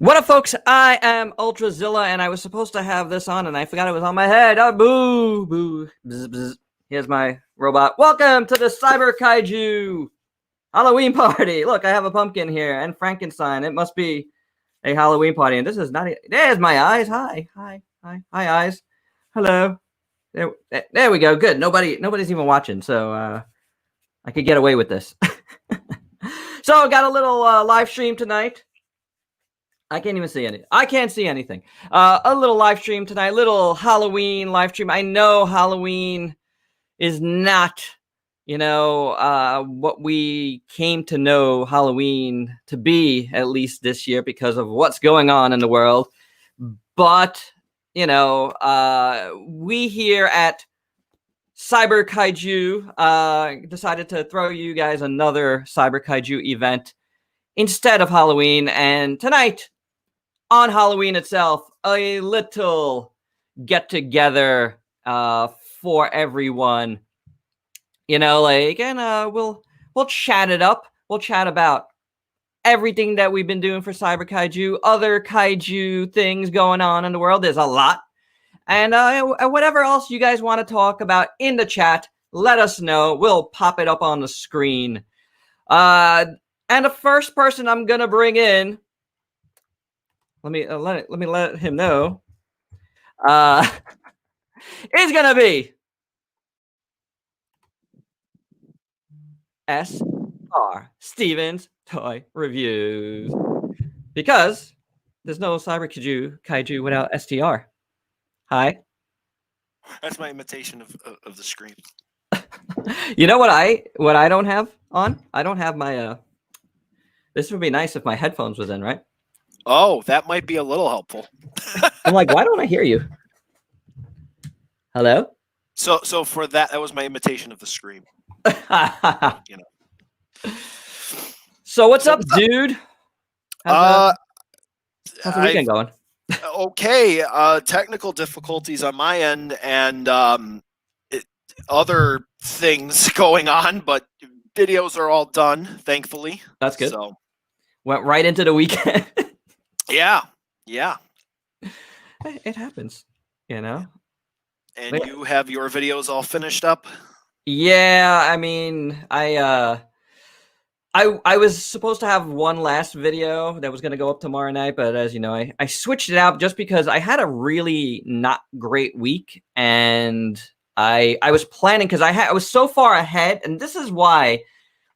What up, folks? I am Ultrazilla, and I was supposed to have this on, and I forgot it was on my head. Oh, boo, boo. Bzz, bzz. Here's my robot. Welcome to the Cyber Kaiju Halloween party. Look, I have a pumpkin here and Frankenstein. It must be a Halloween party, and this is not. There's my eyes. Hi, eyes. Hello. There we go. Good. Nobody's even watching, so I could get away with this. So I got a little live stream tonight. I can't even see anything. I can't see anything. A little live stream tonight, little Halloween live stream. I know Halloween is not, what we came to know Halloween to be, at least this year, because of what's going on in the world. But, we here at Cyber Kaiju decided to throw you guys another Cyber Kaiju event instead of Halloween. And tonight, on Halloween itself, a little get-together for everyone. We'll chat it up. We'll chat about everything that we've been doing for Cyber Kaiju, other Kaiju things going on in the world. There's a lot. And whatever else you guys want to talk about in the chat, let us know. We'll pop it up on the screen. And the first person I'm going to bring in, let me let him know. Is gonna be SR Stevens Toy Reviews, because there's no Cyber Kaiju without STR. Hi. That's my imitation of the scream. You know what I don't have on? I don't have my this would be nice if my headphones was in, right? Oh, that might be a little helpful. I'm like, why don't I hear you? Hello? So for that was my imitation of the scream. So what's up, dude? How's the weekend going? Okay. Technical difficulties on my end and other things going on, but videos are all done, thankfully. That's good. So went right into the weekend. Yeah. It happens, And you have your videos all finished up? Yeah, I mean, I was supposed to have one last video that was going to go up tomorrow night, but as you know, I switched it out just because I had a really not great week, and I was planning, because I was so far ahead, and this is why,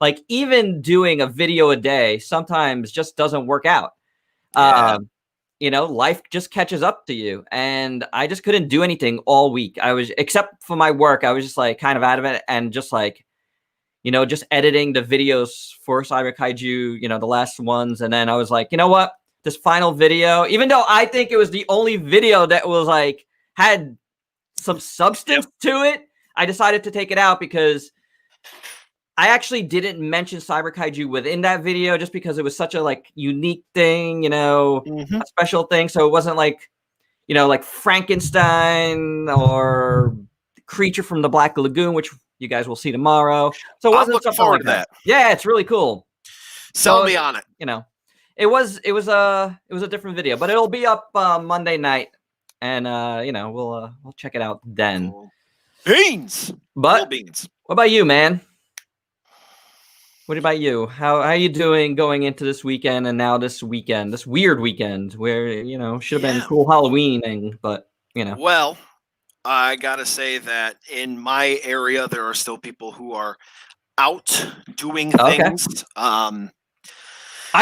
like, even doing a video a day sometimes just doesn't work out. Yeah. Life just catches up to you, and I just couldn't do anything all week. Except for my work, I was just like kind of out of it, and just like, just editing the videos for Cyber Kaiju, the last ones. And then I was like, you know what, this final video, even though I think it was the only video that was like, had some substance to it, I decided to take it out because I actually didn't mention Cyber Kaiju within that video just because it was such a like unique thing, a special thing. So it wasn't like, like Frankenstein or Creature from the Black Lagoon, which you guys will see tomorrow. So it wasn't something like that. Yeah, it's really cool. Sell me on it. It was a different video, but it'll be up Monday night, and we'll check it out then. Cool. Beans. But cool beans. What about you, man? What about you? How are you doing going into this weekend and now this weekend, this weird weekend where, should have been cool Halloween, but, Well, I got to say that in my area, there are still people who are out doing things. I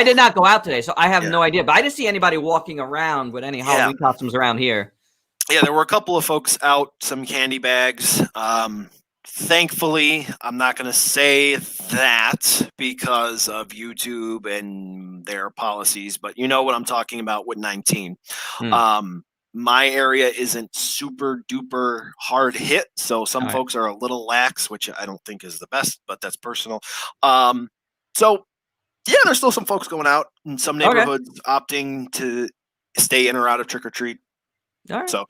did not go out today, so I have no idea, but I didn't see anybody walking around with any Halloween costumes around here. Yeah, there were a couple of folks out, some candy bags. Thankfully, I'm not going to say that because of YouTube and their policies, but you know what I'm talking about with 19. My area isn't super duper hard hit, so some folks are a little lax, which I don't think is the best, but that's personal. So yeah, there's still some folks going out in some neighborhoods opting to stay in or out of trick or treat. All right. So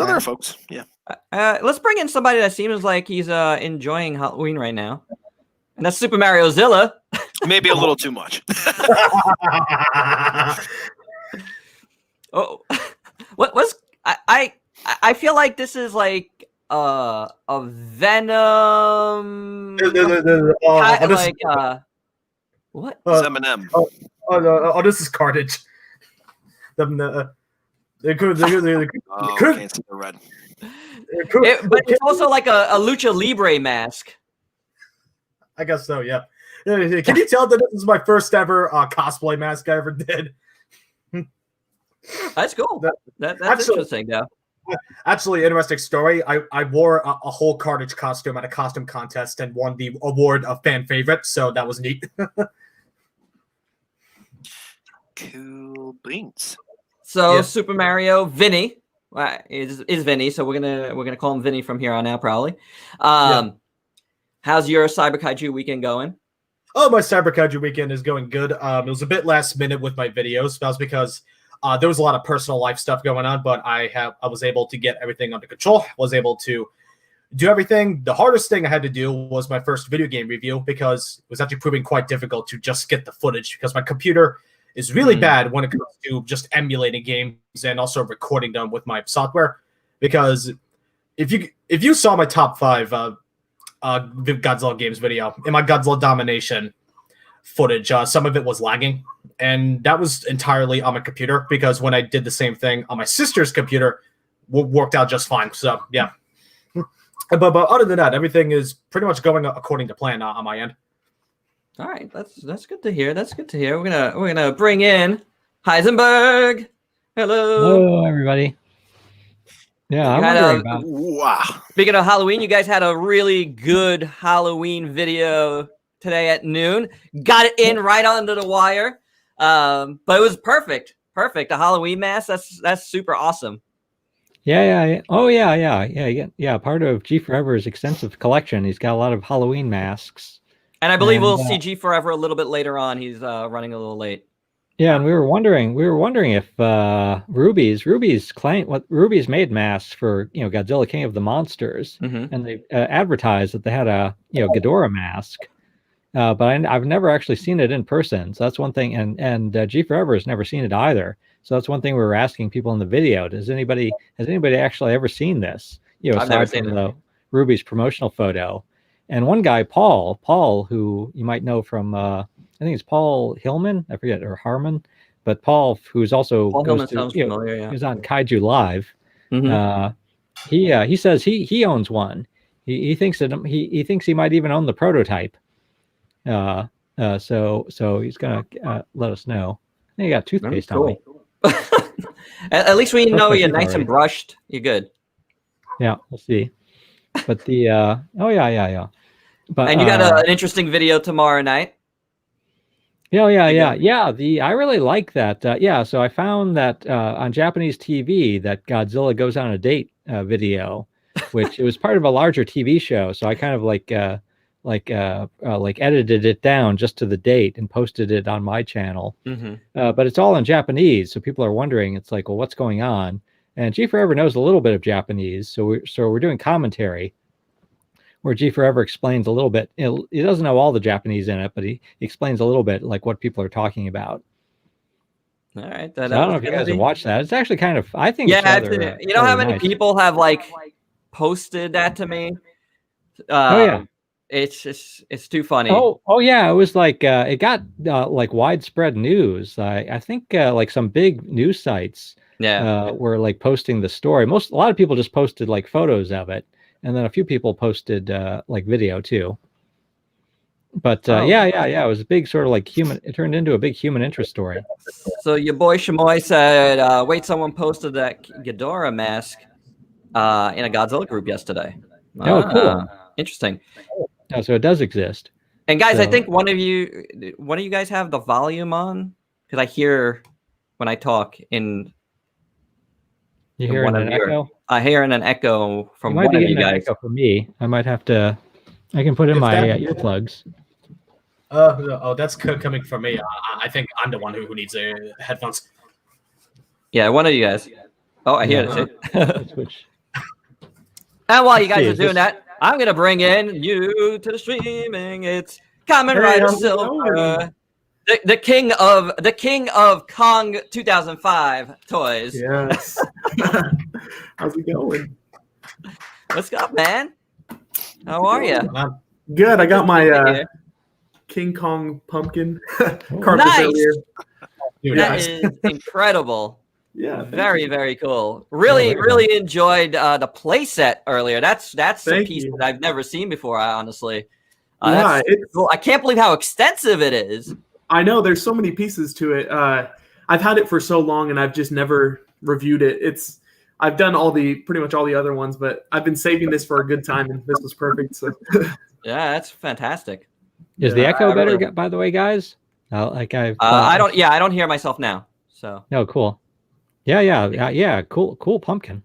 there are folks. Yeah. Let's bring in somebody that seems like he's enjoying Halloween right now, and that's Super Mario Zilla. Maybe a little too much. Oh, what was I feel like this is like a Venom like what? It's Eminem. This is Carnage. Can't see the red. But it's also like a Lucha Libre mask. I guess so, yeah. Can you tell that this is my first ever cosplay mask I ever did? That's cool. That's actually, interesting, though. Actually, interesting story. I wore a whole Carnage costume at a costume contest and won the award of fan favorite, so that was neat. Cool beans. So Super Mario, Vinny is Vinny, so we're gonna call him Vinny from here on out, probably. How's your Cyber Kaiju weekend going? Oh, my Cyber Kaiju weekend is going good. It was a bit last minute with my videos. That was because there was a lot of personal life stuff going on, but I was able to get everything under control. Was able to do everything. The hardest thing I had to do was my first video game review because it was actually proving quite difficult to just get the footage because my computer is really bad when it comes to just emulating games and also recording them with my software. Because if you saw my top 5 Godzilla games video in my Godzilla Domination footage, some of it was lagging, and that was entirely on my computer because when I did the same thing on my sister's computer, worked out just fine. So yeah, but other than that, everything is pretty much going according to plan on my end. All right, that's good to hear. That's good to hear. We're gonna bring in Heisenberg. Hello. Hello, everybody. Yeah, I'm wondering about. Wow. Speaking of Halloween, you guys had a really good Halloween video today at noon. Got it in right under the wire, but it was perfect. Perfect. A Halloween mask. That's super awesome. Yeah. Oh, yeah. Part of G Forever's extensive collection. He's got a lot of Halloween masks. And I believe we'll see G Forever a little bit later on. He's running a little late. Yeah, and we were wondering if Ruby's made masks for Godzilla King of the Monsters, and they advertised that they had a Ghidorah mask, but I've never actually seen it in person. So that's one thing, and G Forever has never seen it either. So that's one thing we were asking people in the video: has anybody actually ever seen this? Aside from the Ruby's promotional photo, and one guy, Paul, who you might know from. I think it's Paul Hillman, I forget, or Harmon, but Paul, who's also sounds familiar, yeah. He's on Kaiju Live. He says he owns one. He thinks that he thinks he might even own the prototype. So he's gonna let us know. I think he got toothpaste on me. At least we know you're nice and brushed. You're good. Yeah, we'll see. But the yeah. But and you got an interesting video tomorrow night. Yeah. I really like that. So I found that on Japanese TV that Godzilla Goes on a Date video, which it was part of a larger TV show. So I kind of like edited it down just to the date and posted it on my channel. But it's all in Japanese, so people are wondering. It's like, well, what's going on? And G Forever knows a little bit of Japanese, so we're doing commentary. Where G Forever explains a little bit. He doesn't know all the Japanese in it, but he explains a little bit like what people are talking about. All right. I don't know if you guys have watched that. It's actually kind of, I think. Yeah, you know how many people have like posted that to me? It's too funny. Oh yeah, it was like it got like widespread news. I think like some big news sites were like posting the story. A lot of people just posted like photos of it. And then a few people posted like video too. But it was a big sort of like human. It turned into a big human interest story. So your boy Shamoy said, "Wait, someone posted that Ghidorah mask in a Godzilla group yesterday." Oh, cool! Interesting. Oh, so it does exist. And guys, I think one of you guys have the volume on because I hear when I talk in. You hear an echo? I hear an echo from one of you guys. Echo for me. I might have to. I can put in my earplugs. That's coming from me. I think I'm the one who needs headphones. Yeah, one of you guys. Oh, I hear it. Switch. And while you guys are doing that, I'm gonna bring in you to the streaming. It's Kamen Hey, Rider how's it Silver, going? the king of Kong 2005 toys. Yes. How's it going? What's up, man? How are you? Good. I got my Here. King Kong pumpkin Oh. carved Nice. earlier. Dude, That nice. is incredible. Yeah. thank Very, you. very cool. Really, very really enjoyed the play set earlier. That's a Thank piece you. that I've never seen before, honestly. Yeah, That's it's- cool. I can't believe how extensive it is. I know there's so many pieces to it. I've had it for so long and I've just never reviewed it. I've done pretty much all the other ones, but I've been saving this for a good time and this was perfect. So Yeah, that's fantastic. Is the Yeah, echo I better, really- by the way, guys? I I don't hear myself now. So No, cool. Yeah. Cool pumpkin.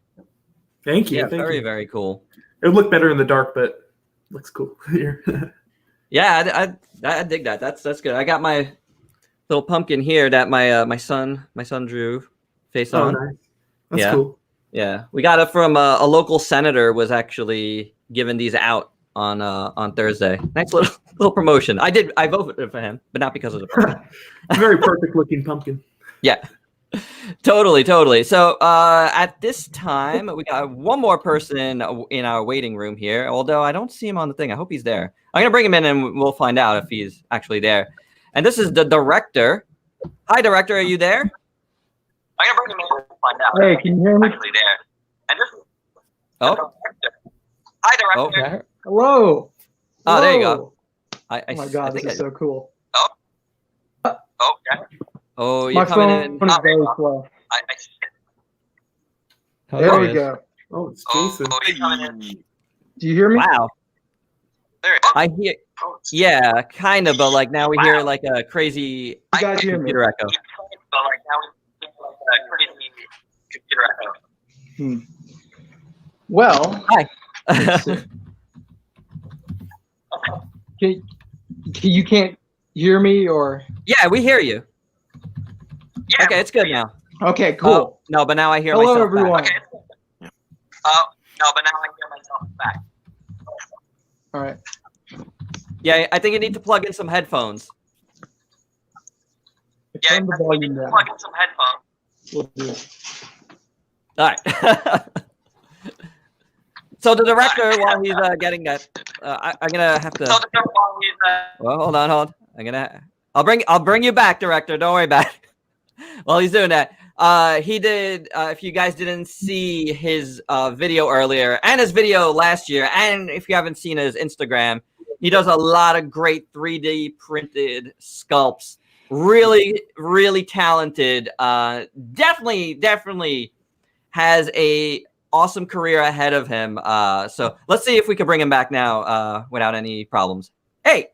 thank you. yeah, Thank very, you. very cool. It would look better in the dark, but looks cool here. Yeah, I dig that. That's good. I got my little pumpkin here that my son drew face Oh, on. nice. That's Yeah. cool. Yeah, we got it from a local senator was actually giving these out on Thursday. Nice little promotion. I voted for him, but not because of the pumpkin. Very perfect looking pumpkin. Yeah, totally. So at this time, we got one more person in our waiting room here. Although I don't see him on the thing. I hope he's there. I'm gonna bring him in, and we'll find out if he's actually there. And this is the director. Hi, director. Are you there? I'm gonna bring him in and find out. Hey, can you hear me? Actually there. And this is the director. Hi, director. Yeah. Hello. Oh, there you Hello. go. Oh my god, this is so cool. Oh, you're My coming phone in. is very slow. Oh, There it we is. go. Oh, it's Jason. Do you hear me? Wow. I hear. Yeah, kind of, but like now we hear like a crazy You guys hear me? computer echo. Well, Hi. you can't hear me or? Yeah, we hear you. Okay, it's good now. Okay, cool. Oh, no, but now I hear Hello, myself everyone. back. Oh, no, but now I hear myself back. All right. Yeah, I think you need to plug in some headphones. Turn the volume down. in some headphones. We'll do it. All right. So the director, while he's getting that, I'm gonna have to. Well, hold on. I'll bring you back, director. Don't worry about it. While he's doing that, he did. If you guys didn't see his video earlier and his video last year, and if you haven't seen his Instagram, he does a lot of great 3D printed sculpts. Really, really talented. Definitely has a awesome career ahead of him. So let's see if we can bring him back now without any problems. Hey,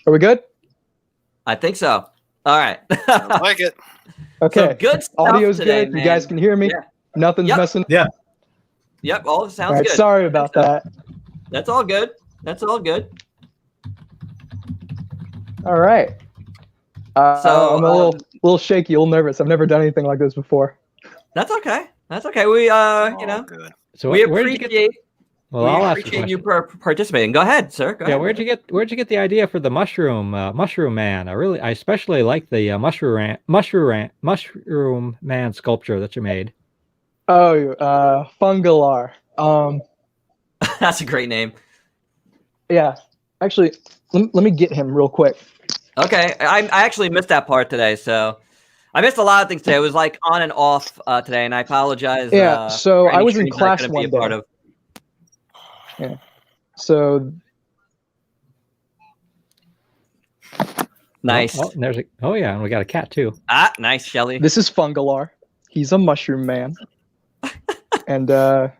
Are we good? I think so. All right. I like it. Okay. So good stuff Audio's today, good. man. You guys can hear me. Yeah. Nothing's Yep. messing. Yep, all sounds All right. good. Sorry about that. That's all good. That's all good. All right. So, I'm a little shaky, a little nervous. I've never done anything like this before. That's okay. That's okay. We Good. So we where did you get? appreciate Well, I'll ask a appreciate you question. participating. Go ahead, sir. Go Yeah, ahead. where'd you get the idea for the mushroom man? I especially like the mushroom man sculpture that you made. Oh, Fungalar. That's a great name. Yeah. Actually, let me get him real quick. Okay, I actually missed that part today, so I missed a lot of things today. It was like on and off today, and I apologize. Yeah, so for any I was in streams that class couldn't one be a part day. of. Yeah. So Nice. Oh, there's yeah, and we got a cat too. Nice, Shelly. this is Fungalar. He's a mushroom man. And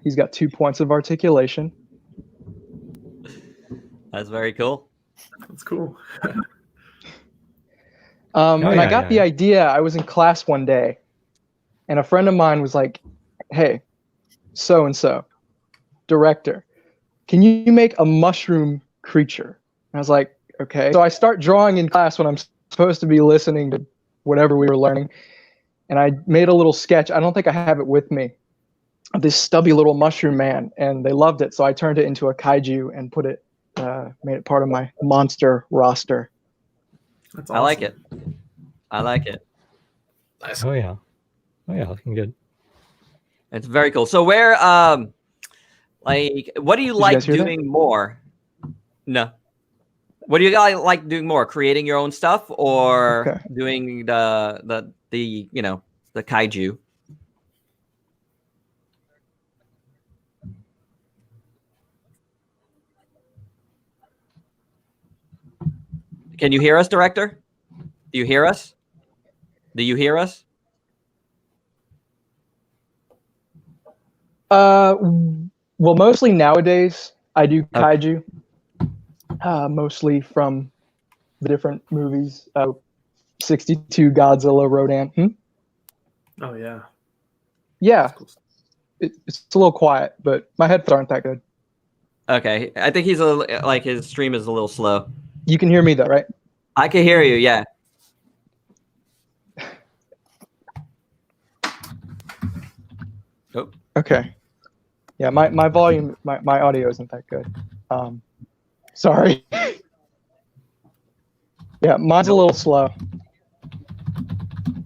he's got 2 points of articulation. That's very cool. That's cool. And I yeah, got the idea. I was in class one day, and a friend of mine was like, "Hey, so and so, director, can you make a mushroom creature?" And I was like, "Okay." So I start drawing in class when I'm supposed to be listening to whatever we were learning, and I made a little sketch. I don't think I have it with me. Of this stubby little mushroom man, and they loved it. So I turned it into a kaiju and put it made it part of my monster roster. That's I like awesome. it. I like it. Nice. Oh yeah, looking good. It's very cool. So where, like, what do you Did you like guys hear that? doing more? No. What do you guys like doing more? Creating your own stuff or Okay. doing the you know, the kaiju? Can you hear us, director? Do you hear us? Do you hear us? Well, mostly nowadays I do kaiju, mostly from the different movies. 62 Godzilla, Rodan. Oh yeah. Yeah, it's a little quiet, but my headphones aren't that good. Okay, I think he's like his stream is a little slow. You can hear me though, right? I can hear you. Yeah. Oh. Okay. Yeah, my volume, my audio isn't that good. Sorry. Yeah, mine's a little slow.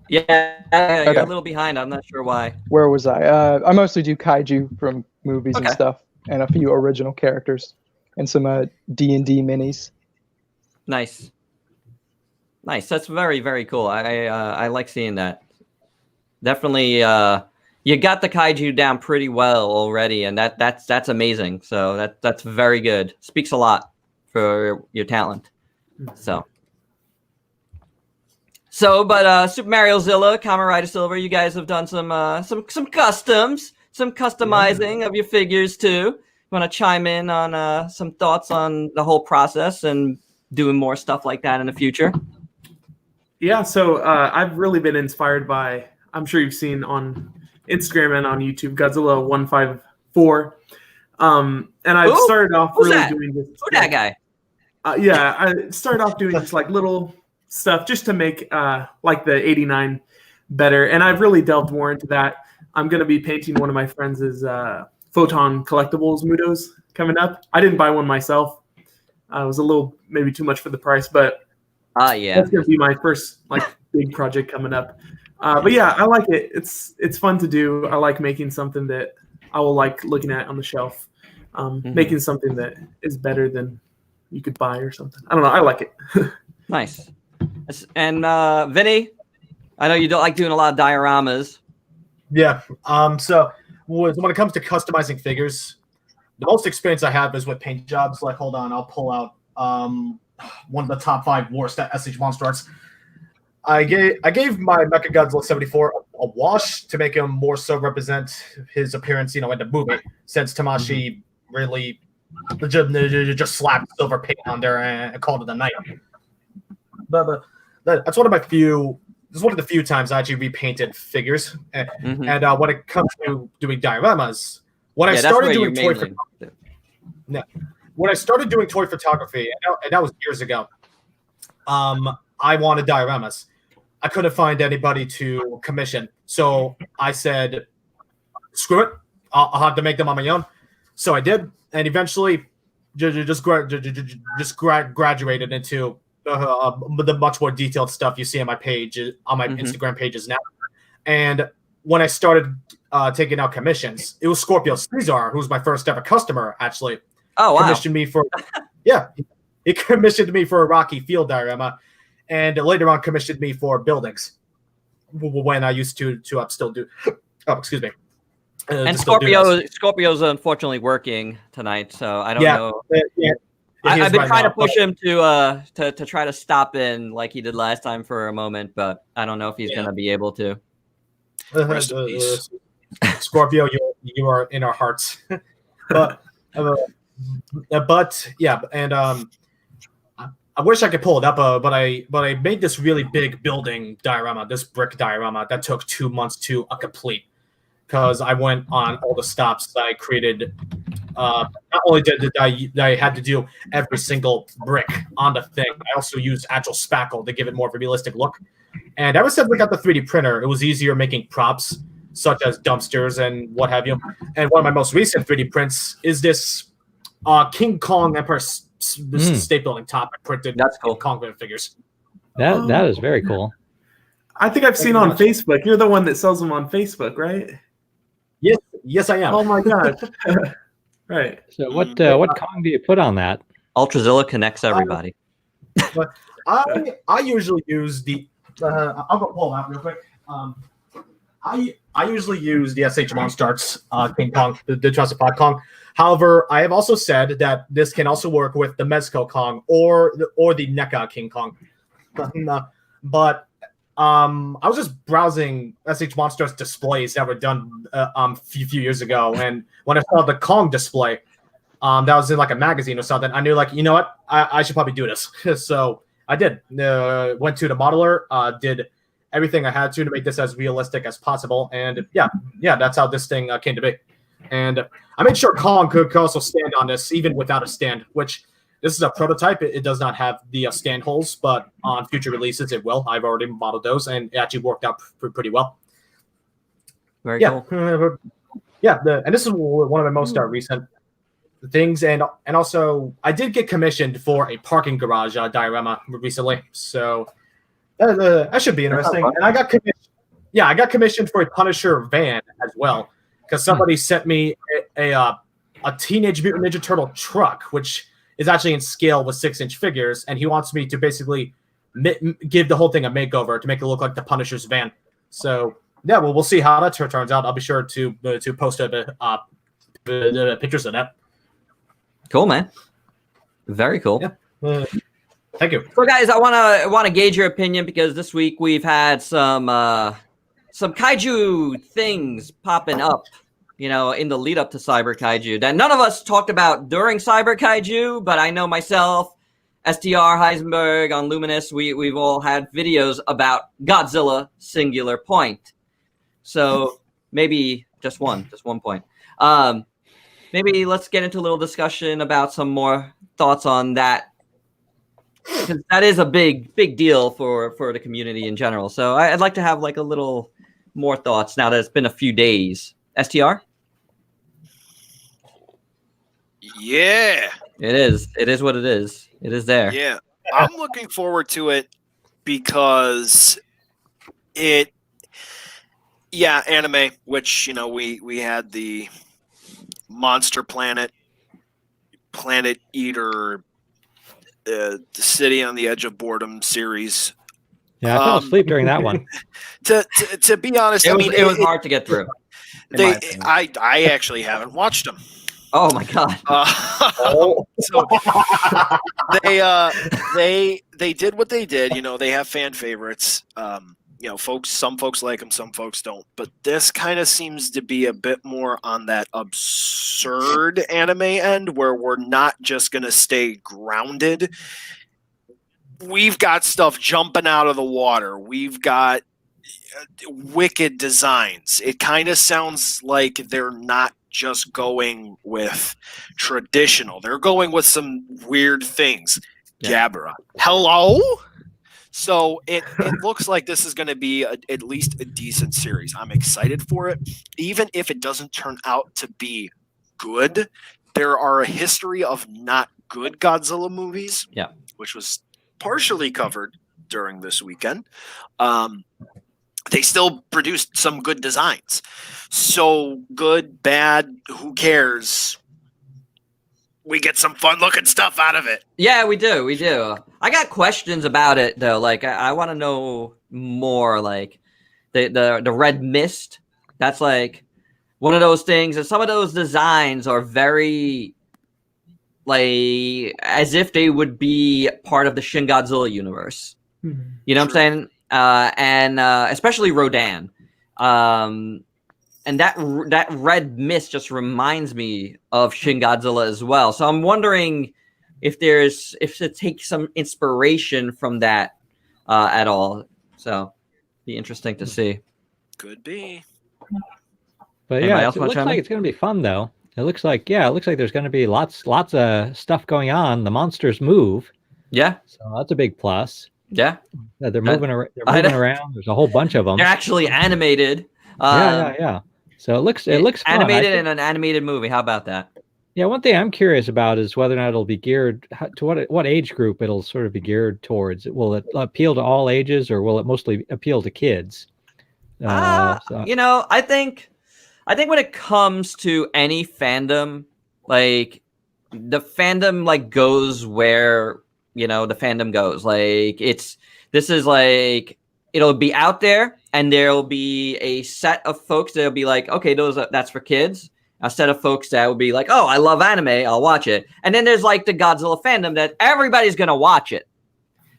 Yeah, you're Okay. a little behind. I'm not sure why. Where was I? I mostly do kaiju from movies and Okay. stuff, and a few original characters, and some D&D minis. Nice. Nice. That's very, very cool. I like seeing that. Definitely, you got the kaiju down pretty well already, and that's amazing. So that's very good. Speaks a lot for your talent. But Super Mario Zilla, Kamen Rider Silver, you guys have done some customs, some customizing of your figures too. Want to chime in on some thoughts on the whole process and doing more stuff like that in the future? Yeah, so I've really been inspired by, I'm sure you've seen on Instagram and on YouTube, Godzilla 154. And I've started off Who's really that? doing this. Who's that guy? Yeah, I started off doing just like little stuff just to make like the 89 better. And I've really delved more into that. I'm going to be painting one of my friends' Photon Collectibles Mudos coming up. I didn't buy one myself. It was a little maybe too much for the price, but Yeah, that's going to be my first like big project coming up. But yeah, I like it. It's fun to do. I like making something that I will like looking at on the shelf. Making something that is better than you could buy or something. I don't know. I like it. Nice. And Vinny, I know you don't like doing a lot of dioramas. Yeah. So when it comes to customizing figures, the most experience I have is with paint jobs. Like, hold on, I'll pull out one of the top 5 worst at SH Monster Arts. I gave my Mechagodzilla 74 a wash to make him more so represent his appearance, in the movie, since Tamashi really just slapped silver paint on there and called it a night. But that's one of the few times I actually repainted figures. And when it comes to doing dioramas, when I started doing toy photography, and that was years ago, I wanted dioramas. I couldn't find anybody to commission, so I said, "Screw it! I'll have to make them on my own." So I did, and eventually, just graduated into the much more detailed stuff you see on my page, on my Instagram pages now. And when I started taking out commissions, it was Scorpio Caesar, who was my first ever customer, actually. Oh, wow. Commissioned me for, he commissioned me for a Rocky Field diorama, and later on commissioned me for buildings when I used to still do. Oh, excuse me. And Scorpio's unfortunately working tonight, so I don't know. I've been trying to push him to try to stop in like he did last time for a moment, but I don't know if he's gonna be able to. Scorpio, you are in our hearts. but yeah, and I wish I could pull it up, but I made this really big building diorama, this brick diorama that took 2 months to complete, because I went on all the stops that I created. Not only did I had to do every single brick on the thing, I also used actual spackle to give it more of a realistic look. And ever since we got the 3D printer, it was easier making props such as dumpsters and what have you. And one of my most recent 3D prints is this King Kong Emperor state building top and printed. That's cool. Kong figures. That is very cool. I think I've seen on Facebook. You're the one that sells them on Facebook, right? Yes, I am. Oh my gosh! Right. So what Kong do you put on that? Ultrazilla connects everybody. But I usually use the. I'll go pull them out real quick. I usually use the SH Monstars King Kong, the Jurassic Park Kong. However, I have also said that this can also work with the Mezco Kong or the NECA King Kong. But I was just browsing SH Monstars displays that were done a few years ago, and when I saw the Kong display, that was in like a magazine or something, I knew, like, you know what, I should probably do this. So I did. Went to the modeler, did everything I had to make this as realistic as possible, and yeah, that's how this thing came to be. And I made sure Kong could also stand on this even without a stand, which this is a prototype. It does not have the stand holes, but on future releases it will. I've already modeled those, and it actually worked out pretty well. Very cool. And this is one of the most recent things, and also I did get commissioned for a parking garage diorama recently, so that should be interesting. And I got commissioned for a Punisher van as well, because somebody sent me a Teenage Mutant Ninja Turtle truck, which is actually in scale with 6-inch figures, and he wants me to basically give the whole thing a makeover to make it look like the Punisher's van. So yeah, well, we'll see how that turns out. I'll be sure to post the pictures of that. Cool, man. Very cool. Yeah. Thank you. So, guys, I wanna gauge your opinion, because this week we've had some kaiju things popping up, in the lead up to Cyber Kaiju that none of us talked about during Cyber Kaiju, but I know myself, STR, Heisenberg, on Luminous, we've all had videos about Godzilla singular point. So maybe just one point. Maybe let's get into a little discussion about some more thoughts on that, because that is a big deal for the community in general. So I'd like to have like a little more thoughts now that it's been a few days. STR? Yeah. It is what it is. It is there. Yeah. I'm looking forward to it because anime, which, we had the Monster Planet Eater, the City on the Edge of Boredom series. Yeah, I fell asleep during that one. To be honest, it was hard to get through. I actually haven't watched them. Oh my god! So they did what they did. They have fan favorites. Some folks like them, some folks don't. But this kind of seems to be a bit more on that absurd anime end, where we're not just going to stay grounded. We've got stuff jumping out of the water. We've got wicked designs. It kind of sounds like they're not just going with traditional. They're going with some weird things. Yeah. Gabara. Hello? So it looks like this is going to be at least a decent series. I'm excited for it. Even if it doesn't turn out to be good, there are a history of not good Godzilla movies, which was partially covered during this weekend. They still produced some good designs. So good, bad, who cares? We get some fun looking stuff out of it. Yeah, we do. I got questions about it though. Like I want to know more. Like the red mist. That's like one of those things. And some of those designs are very like as if they would be part of the Shin Godzilla universe. Mm-hmm. You know what I'm saying? And especially Rodan. And that red mist just reminds me of Shin Godzilla as well. So I'm wondering if it takes some inspiration from that at all. So be interesting to see. Could be. But yeah, it looks like it's going to be fun though. It looks like there's going to be lots of stuff going on. The monsters move. Yeah. So that's a big plus. Yeah. They're moving around. There's a whole bunch of them. They're actually animated. Yeah. So it looks animated fun. in an animated movie. How about that? Yeah, one thing I'm curious about is whether or not it'll be geared to what age group it'll sort of be geared towards. Will it appeal to all ages, or will it mostly appeal to kids? You know, I think when it comes to any fandom, like the fandom like goes where, you know, the fandom goes. Like this is like, it'll be out there and there'll be a set of folks that'll be like, okay, that's for kids. A set of folks that will be like, oh, I love anime, I'll watch it. And then there's like the Godzilla fandom that everybody's gonna watch it.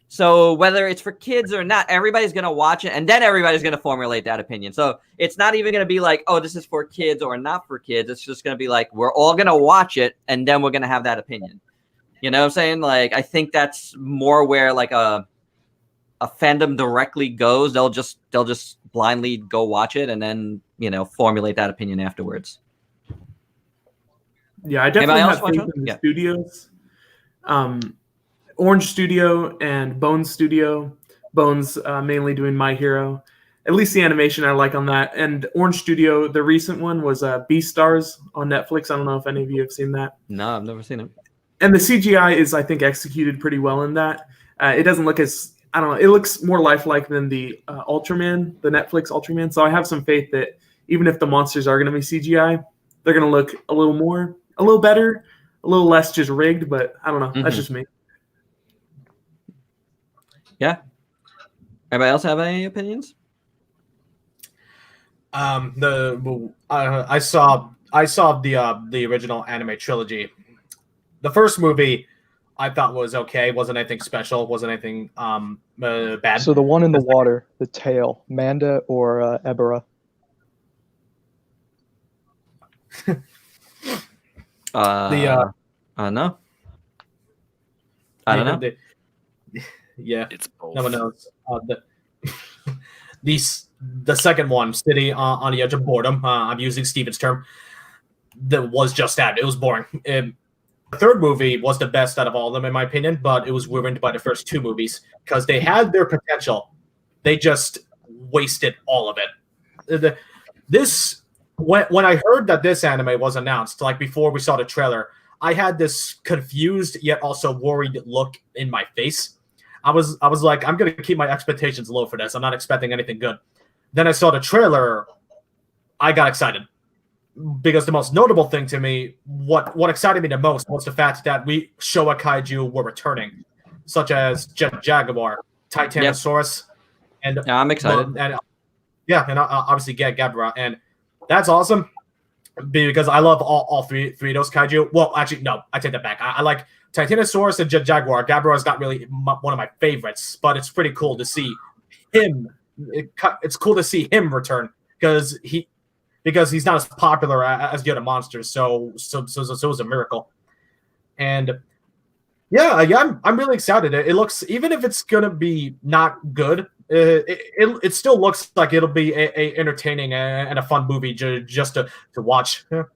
So whether it's for kids or not, everybody's going to watch it, and then everybody's going to formulate that opinion. So it's not even going to be like, oh, this is for kids or not for kids. It's just going to be like, we're all going to watch it, and then we're going to have that opinion. You know what I'm saying? Like, I think that's more where like a fandom directly goes. They'll just blindly go watch it and then, you know, formulate that opinion afterwards. Yeah, I definitely have faith in the studios. Orange Studio and Bones Studio. Bones mainly doing My Hero. At least the animation I like on that. And Orange Studio, the recent one was Beastars on Netflix. I don't know if any of you have seen that. No, I've never seen it. And the CGI is, I think, executed pretty well in that. It doesn't look as, I don't know, it looks more lifelike than the Ultraman, the Netflix Ultraman. So I have some faith that even if the monsters are going to be CGI, they're going to look a little better, a little less just rigged. But I don't know. Mm-hmm. That's just me. Yeah. Everybody else have any opinions? I saw the original anime trilogy. The first movie I thought was okay. Wasn't anything special. Wasn't anything bad. So the one in the water, the tail, Manda or Ebera? No. I don't know. Yeah, it's both. No one knows. The second one, City on the Edge of Boredom. I'm using Steven's term. That was just that. It was boring. The third movie was the best out of all of them, in my opinion, but it was ruined by the first two movies because they had their potential. They just wasted all of it. When I heard that this anime was announced, like before we saw the trailer, I had this confused yet also worried look in my face. I was like, I'm gonna keep my expectations low for this. I'm not expecting anything good. Then I saw the trailer. I got excited because the most notable thing to me, what excited me the most, was the fact that we Showa Kaiju were returning, such as Jet Jaguar, Titanosaurus, and yeah, I'm excited. And obviously get Gabra, and that's awesome because I love all three of those Kaiju. Well, actually, no, I take that back. I like Titanosaurus and Jet Jaguar. Gabra is not really one of my favorites, but it's pretty cool to see him. It's cool to see him return because he's not as popular as the other monsters. So it was a miracle. And I'm really excited. It looks, even if it's gonna be not good, it still looks like it'll be a entertaining and a fun movie just to watch. Gotcha.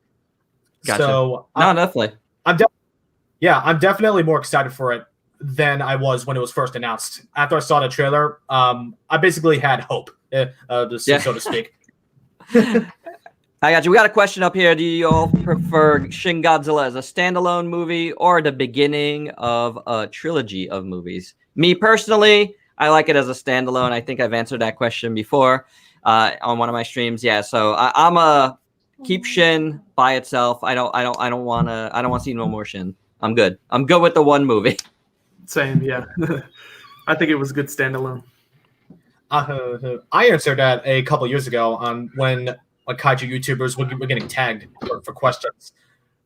So definitely. I'm definitely more excited for it than I was when it was first announced. After I saw the trailer, I basically had hope, so to speak. I got you. We got a question up here. Do you all prefer Shin Godzilla as a standalone movie or the beginning of a trilogy of movies? Me personally, I like it as a standalone. I think I've answered that question before on one of my streams. Yeah, so I'm a keep Shin by itself. I don't want to see no more Shin. I'm good. I'm good with the one movie. Same, yeah. I think it was good standalone. I answered that a couple years ago on when Kaiju YouTubers were getting tagged for questions.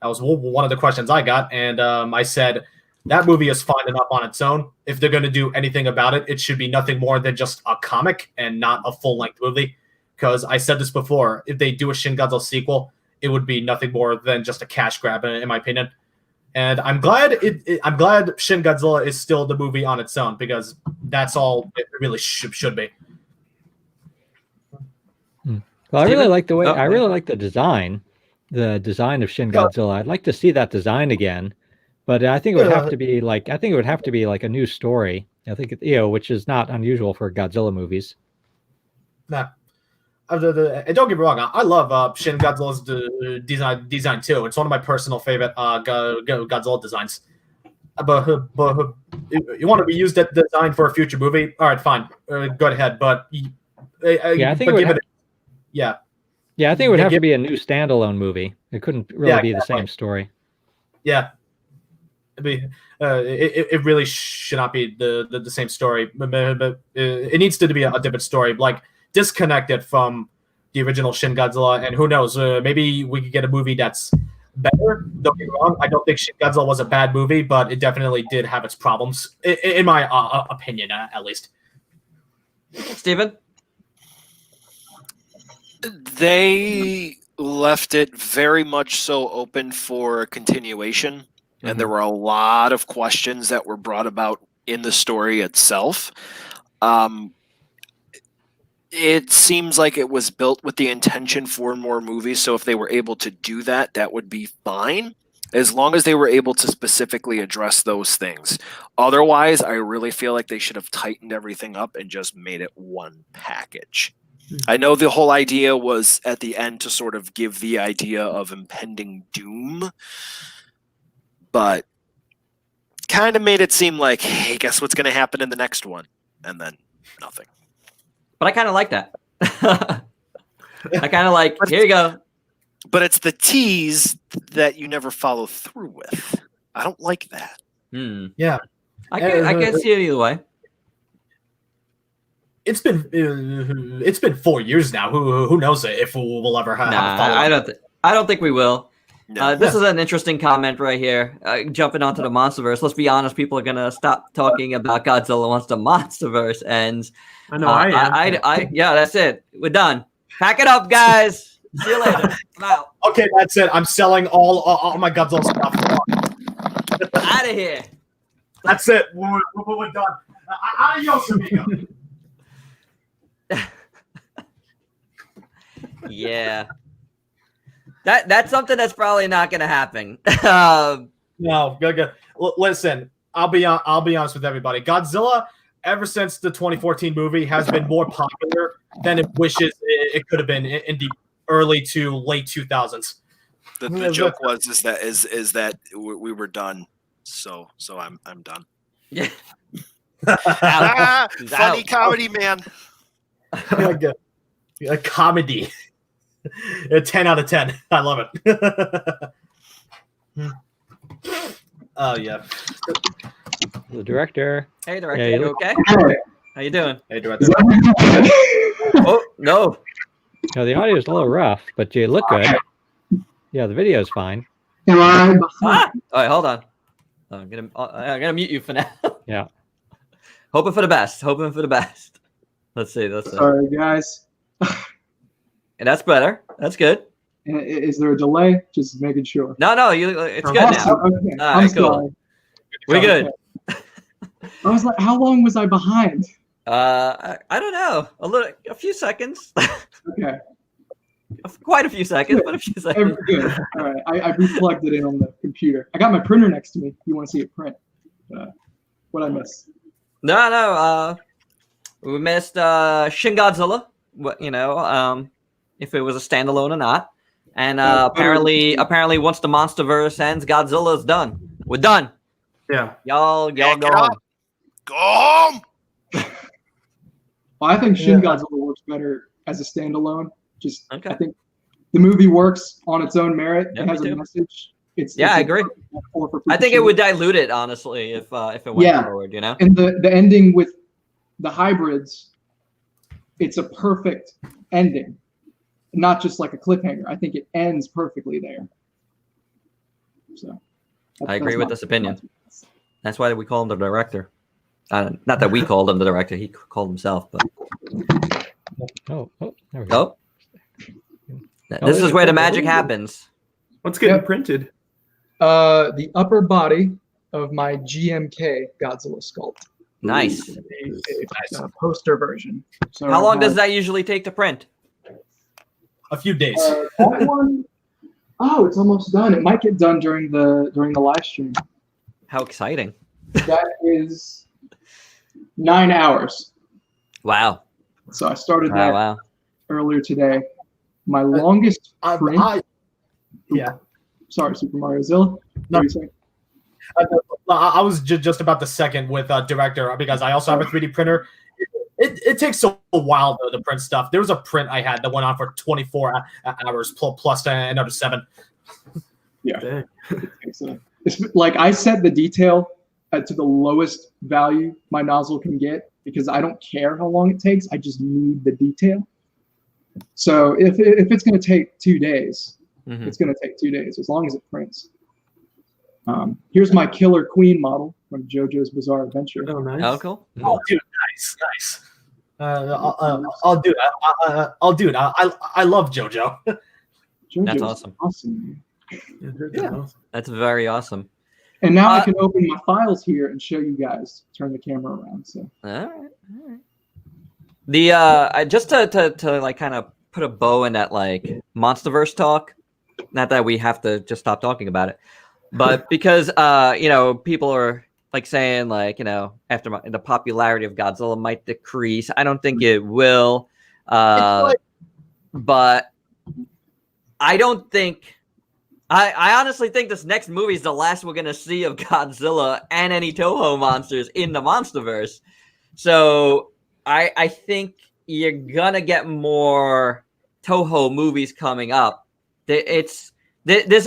That was one of the questions I got, and I said that movie is fine enough on its own. If they're going to do anything about it, it should be nothing more than just a comic and not a full-length movie. Because I said this before, if they do a Shin Godzilla sequel, it would be nothing more than just a cash grab, in my opinion. And I'm glad Shin Godzilla is still the movie on its own because that's all it really should be. Well, I really like the way I really like the design of Shin Godzilla. I'd like to see that design again, but I think it would have to be like a new story. I think which is not unusual for Godzilla movies. Nah. And don't get me wrong, I love Shin Godzilla's design too. It's one of my personal favorite Godzilla designs. But you want to reuse that design for a future movie? All right, fine, go ahead. But I think it would yeah, I think it would have to be a new standalone movie. It couldn't really be the same story. Yeah, it really should not be the same story. But it needs to be a different story, like disconnected from the original Shin Godzilla. And who knows, maybe we could get a movie that's better. Don't get me wrong, I don't think Shin Godzilla was a bad movie, but it definitely did have its problems, in my opinion, at least. Steven? They left it very much so open for a continuation, and there were a lot of questions that were brought about in the story itself. It seems like it was built with the intention for more movies, so if they were able to do that, that would be fine, as long as they were able to specifically address those things. Otherwise, I really feel like they should have tightened everything up and just made it one package. I know the whole idea was at the end to sort of give the idea of impending doom, but kind of made it seem like, hey, guess what's going to happen in the next one? And then nothing. But I kind of like that. I kind of like, here you go. But it's the tease that you never follow through with. I don't like that. Yeah. I can see it either way. It's been 4 years now. Who knows if we'll ever have a follow-up? I don't think we will. No. This is an interesting comment right here. Jumping onto the MonsterVerse. Let's be honest, people are gonna stop talking about Godzilla once the MonsterVerse ends. I know I am. Yeah, that's it. We're done. Pack it up, guys. See you later. I'm out. Okay, that's it. I'm selling all my Godzilla stuff. Out of here. That's it. We're done. Adios, amigo. Yeah. That's something that's probably not going to happen. No, go. Listen, I'll be honest with everybody. Godzilla, ever since the 2014 movie, has been more popular than it wishes it could have been in the early to late 2000s. The joke is that we were done. So I'm done. Yeah. Funny comedy, man. A comedy. A 10 out of 10. I love it. Oh yeah. The director. Hey, director. Yeah, you okay? How you doing? Hey, director. Oh no. No, the audio is a little rough, but you look good. Yeah, the video is fine. All right, hold on. I'm gonna mute you for now. Yeah. Hoping for the best. Let's see. Sorry, guys. And that's better. That's good. Is there a delay? Just making sure. No, it's good now. Okay. All right, cool. We're good. I was like, how long was I behind? I don't know. A few seconds. Okay. Quite a few seconds, but a few seconds. Good. All right. I reflected it in on the computer. I got my printer next to me. If you want to see it print. What I miss? No. We missed Shin Godzilla. If it was a standalone or not. And apparently, once the MonsterVerse ends, Godzilla's done. We're done. Yeah. Y'all go home. Go home. Well, I think Shin Godzilla works better as a standalone. Okay. I think the movie works on its own merit. Yeah, it has me a too. message. I agree. I think it would dilute it, honestly, if it went forward, And the ending with the hybrids, it's a perfect ending. Not just like a cliffhanger. I think it ends perfectly there. So I agree with this opinion. That's why we call him the director. Not that we called him the director. He called himself. But there we go. This is where the magic happens. What's getting printed? The upper body of my GMK Godzilla sculpt. Nice. A poster version. So how long does that usually take to print? A few days. That one, it's almost done. It might get done during the live stream. How exciting! That is 9 hours. Wow. So I started that. Wow. earlier today. My longest print. Yeah. Sorry, Super Mario Zilla. No. What are you saying? I was just about to second with director because I also have a 3D printer. It takes a while though to print stuff. There was a print I had that went on for 24 hours plus another 7. Yeah. It's like I set the detail to the lowest value my nozzle can get because I don't care how long it takes. I just need the detail. So if it's going to take 2 days, it's going to take 2 days as long as it prints. Here's my Killer Queen model from JoJo's Bizarre Adventure. Oh, nice. Oh, cool. Oh, dude, nice. I'll do it. I'll do it. I love JoJo. That's awesome. Yeah. That's very awesome. And now I can open my files here and show you guys. Turn the camera around. So. All right. The just to like kind of put a bow in that like MonsterVerse talk. Not that we have to just stop talking about it, but because people are like saying like after the popularity of Godzilla might decrease. I don't think it will, but I don't think. I honestly think this next movie is the last we're gonna see of Godzilla and any Toho monsters in the MonsterVerse. So I think you're gonna get more Toho movies coming up. There's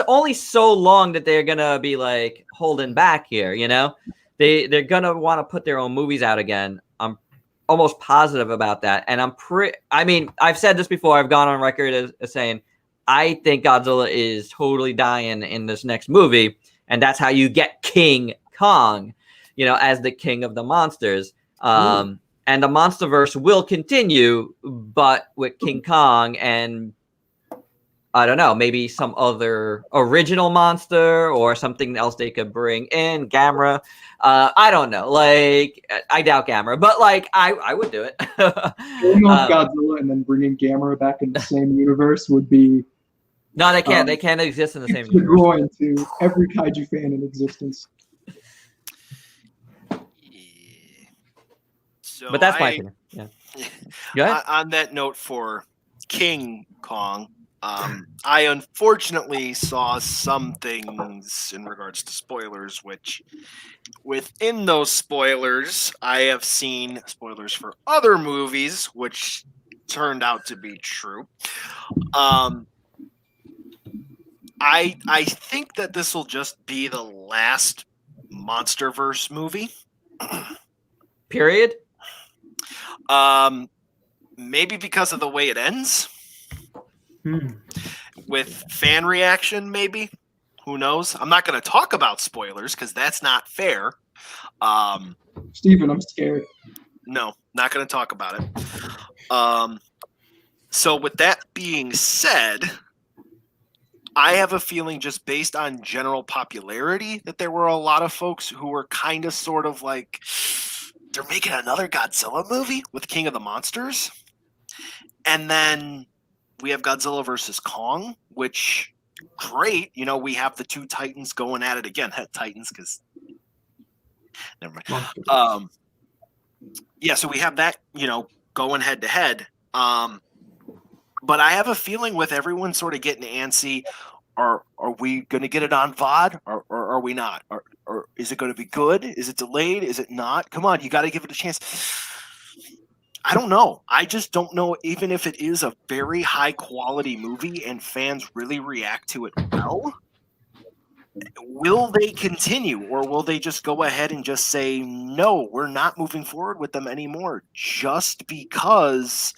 only so long that they're gonna be like holding back here. They're gonna want to put their own movies out again. I'm almost positive about that, and I've said this before. I've gone on record as saying. I think Godzilla is totally dying in this next movie, and that's how you get King Kong, as the king of the monsters. And the MonsterVerse will continue, but with King Kong and I don't know, maybe some other original monster or something else they could bring in. Gamera. I don't know. Like, I doubt Gamera, but like, I would do it. Going off Godzilla and then bringing Gamera back in the same universe would be. No, they can't. They can't exist in the same universe. Groin to every kaiju fan in existence. So but that's my opinion. Yeah. Go ahead. On that note, for King Kong, I unfortunately saw some things in regards to spoilers, which within those spoilers, I have seen spoilers for other movies, which turned out to be true. I think that this will just be the last MonsterVerse movie. Period. Maybe because of the way it ends. With fan reaction, maybe. Who knows? I'm not going to talk about spoilers because that's not fair. Steven, I'm scared. No, not going to talk about it. So with that being said, I have a feeling just based on general popularity that there were a lot of folks who were kind of sort of like, they're making another Godzilla movie with King of the Monsters. And then we have Godzilla versus Kong, which great. We have the two Titans going at it again. Titans, because never mind. Yeah, so we have that, going head to head. But I have a feeling with everyone sort of getting antsy, are we going to get it on VOD or are we not? Or is it going to be good? Is it delayed? Is it not? Come on, you got to give it a chance. I don't know. I just don't know, even if it is a very high quality movie and fans really react to it well, will they continue or will they just go ahead and just say, no, we're not moving forward with them anymore just because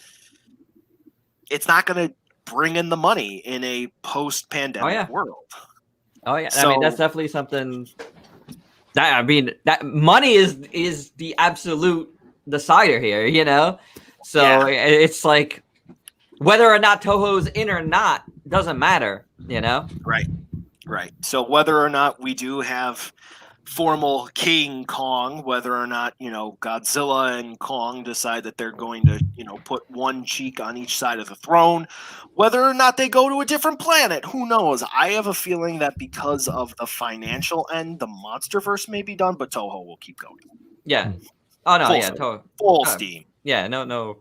it's not going to bring in the money in a post-pandemic world. Oh yeah, so, that's definitely something. That money is the absolute decider here, So it's like whether or not Toho's in or not doesn't matter, Right. So whether or not we do have formal King Kong, whether or not, Godzilla and Kong decide that they're going to, put one cheek on each side of the throne, whether or not they go to a different planet, who knows? I have a feeling that because of the financial end, the MonsterVerse may be done, but Toho will keep going. Yeah. Oh no, Toho. Full steam. Yeah, no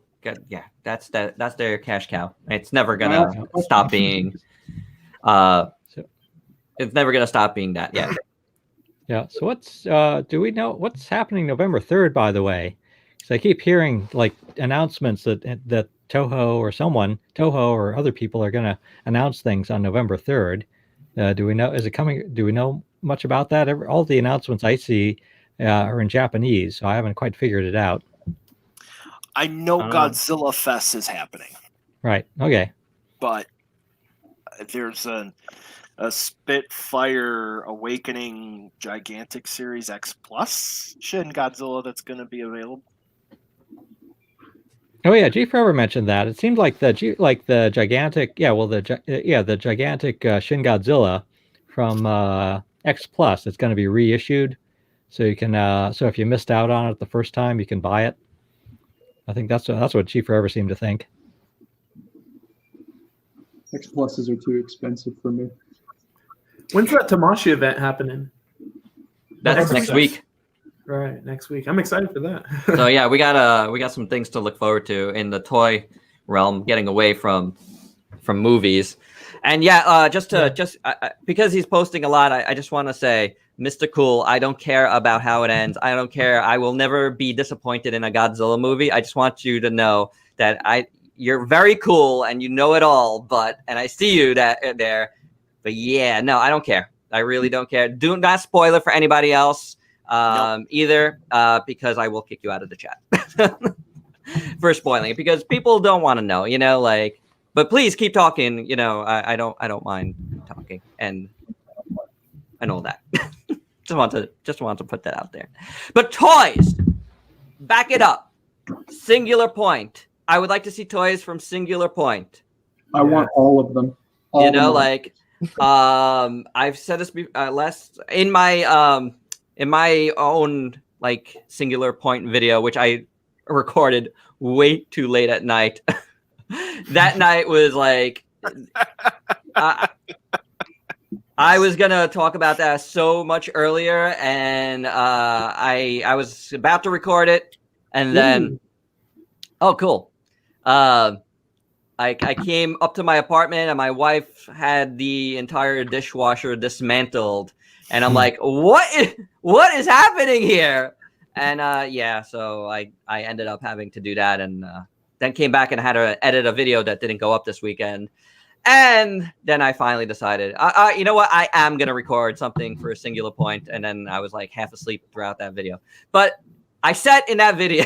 yeah, that's their cash cow. It's never gonna stop being. It's never gonna stop being that. Yeah. Yeah. So what's do we know what's happening November 3rd? By the way, because I keep hearing like announcements that Toho or other people are going to announce things on November 3rd. Do we know? Is it coming? Do we know much about that? All the announcements I see are in Japanese, so I haven't quite figured it out. I know Godzilla Fest is happening. Right. Okay. But there's a Spitfire Awakening Gigantic Series X Plus Shin Godzilla that's going to be available. Oh yeah, G Forever mentioned that. It seemed like the gigantic, the gigantic Shin Godzilla from X Plus. It's going to be reissued, so you can. So if you missed out on it the first time, you can buy it. I think that's what G Forever seemed to think. X Pluses are too expensive for me. When's that Tamashii event happening? That's next week. Right, next week. I'm excited for that. So yeah, we got some things to look forward to in the toy realm, getting away from movies. And yeah, because he's posting a lot, I just want to say, Mr. Cool, I don't care about how it ends. I don't care. I will never be disappointed in a Godzilla movie. I just want you to know that you're very cool and you know it all, and I see you there. But yeah, no, I don't care. I really don't care. Do not spoil it for anybody else either, because I will kick you out of the chat for spoiling it, because people don't want to know, but please keep talking. I don't mind talking and all that. just want to put that out there. But toys, back it up. Singular Point. I would like to see toys from Singular Point. I want all of them. I've said this last in my own Singular Point video, which I recorded way too late at night. That night was I was gonna talk about that so much earlier, and I was about to record it, and then oh cool. I came up to my apartment and my wife had the entire dishwasher dismantled, and I'm like, what is happening here? And so I ended up having to do that, and then came back and had to edit a video that didn't go up this weekend. And then I finally decided, you know what? I am going to record something for a Singular Point. And then I was half asleep throughout that video. But I said in that video,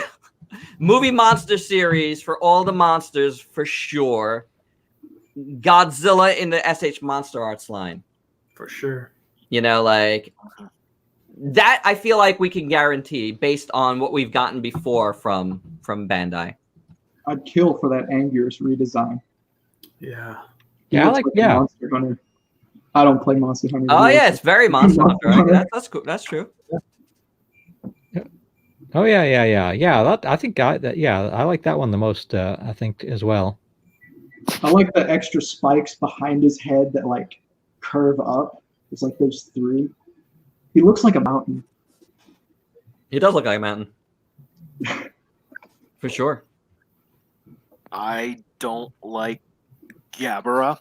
movie monster series for all the monsters for sure. Godzilla in the SH Monster Arts line. For sure. That I feel like we can guarantee based on what we've gotten before from Bandai. I'd kill for that Anguirus redesign. Yeah. Yeah, Monster Hunter. I don't play Monster Hunter. Oh yeah, it's very Monster Hunter. Right? That's cool. That's true. Yeah. Oh yeah. I think I like that one the most. I think as well. I like the extra spikes behind his head that curve up. It's there's 3. He looks like a mountain. He does look like a mountain. For sure. I don't like Gabara.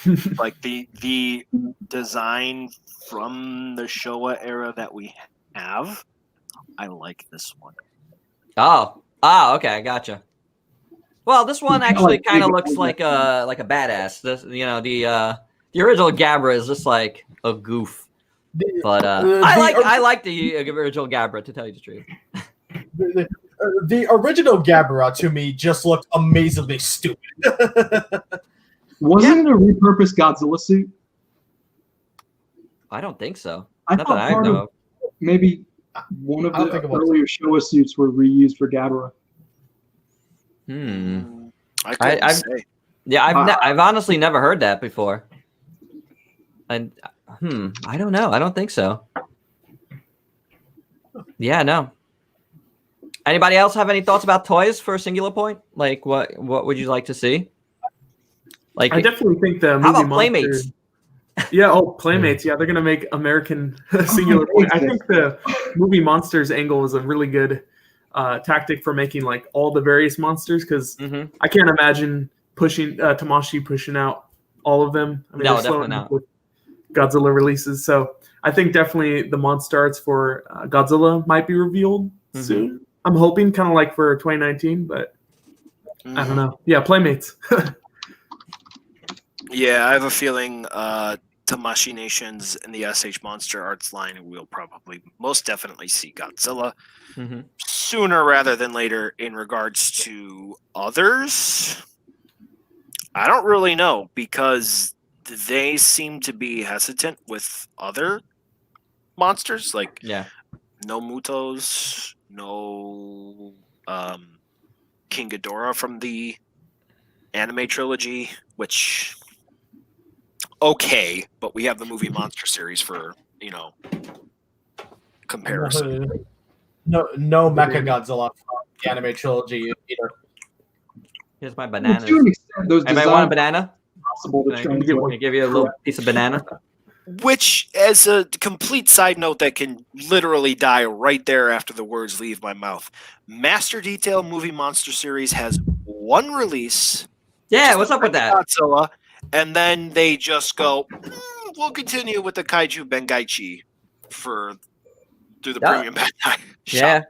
The design from the Showa era that we have. I like this one. Oh, okay, I gotcha. Well, this one actually kind of looks like a badass. This, the original Gabra is just like a goof. But I like the original Gabra, to tell you the truth. The original Gabara to me just looked amazingly stupid. Wasn't it a repurposed Godzilla suit? I don't think so. Not that I know. Maybe one of the earlier Showa suits were reused for Gabara. I've honestly never heard that before. And I don't know. I don't think so. Yeah, no. Anybody else have any thoughts about toys for Singular Point? What would you like to see? I definitely think the movie how about Monster, Playmates? Yeah, Playmates. Yeah, they're gonna make American Singular Point. I think the movie Monsters angle is a really good tactic for making like all the various monsters, because I can't imagine Tamashii pushing out all of them. I mean, No, they're slowing definitely up with Godzilla releases. So I think definitely the monster arts for Godzilla might be revealed soon. I'm hoping kind of like for 2019, but I don't know. Yeah, Playmates. Yeah, I have a feeling Tamashii Nations and the SH Monster Arts line, we'll probably most definitely see Godzilla sooner rather than later. In regards to others, I don't really know, because they seem to be hesitant with other monsters, like no Mutos, no King Ghidorah from the anime trilogy, which okay, but we have the movie monster series for comparison. No Mechagodzilla from the anime trilogy either. Here's my bananas. To an extent, those Anybody want a banana? possible to Can I give you a little piece of banana? Which, as a complete side note that can literally die right there after the words leave my mouth, Master Detail Movie Monster Series has one release. Yeah, what's up with that? Godzilla, and then they just go, we'll continue with the Kaiju Bengaichi through the premium Bandai shop.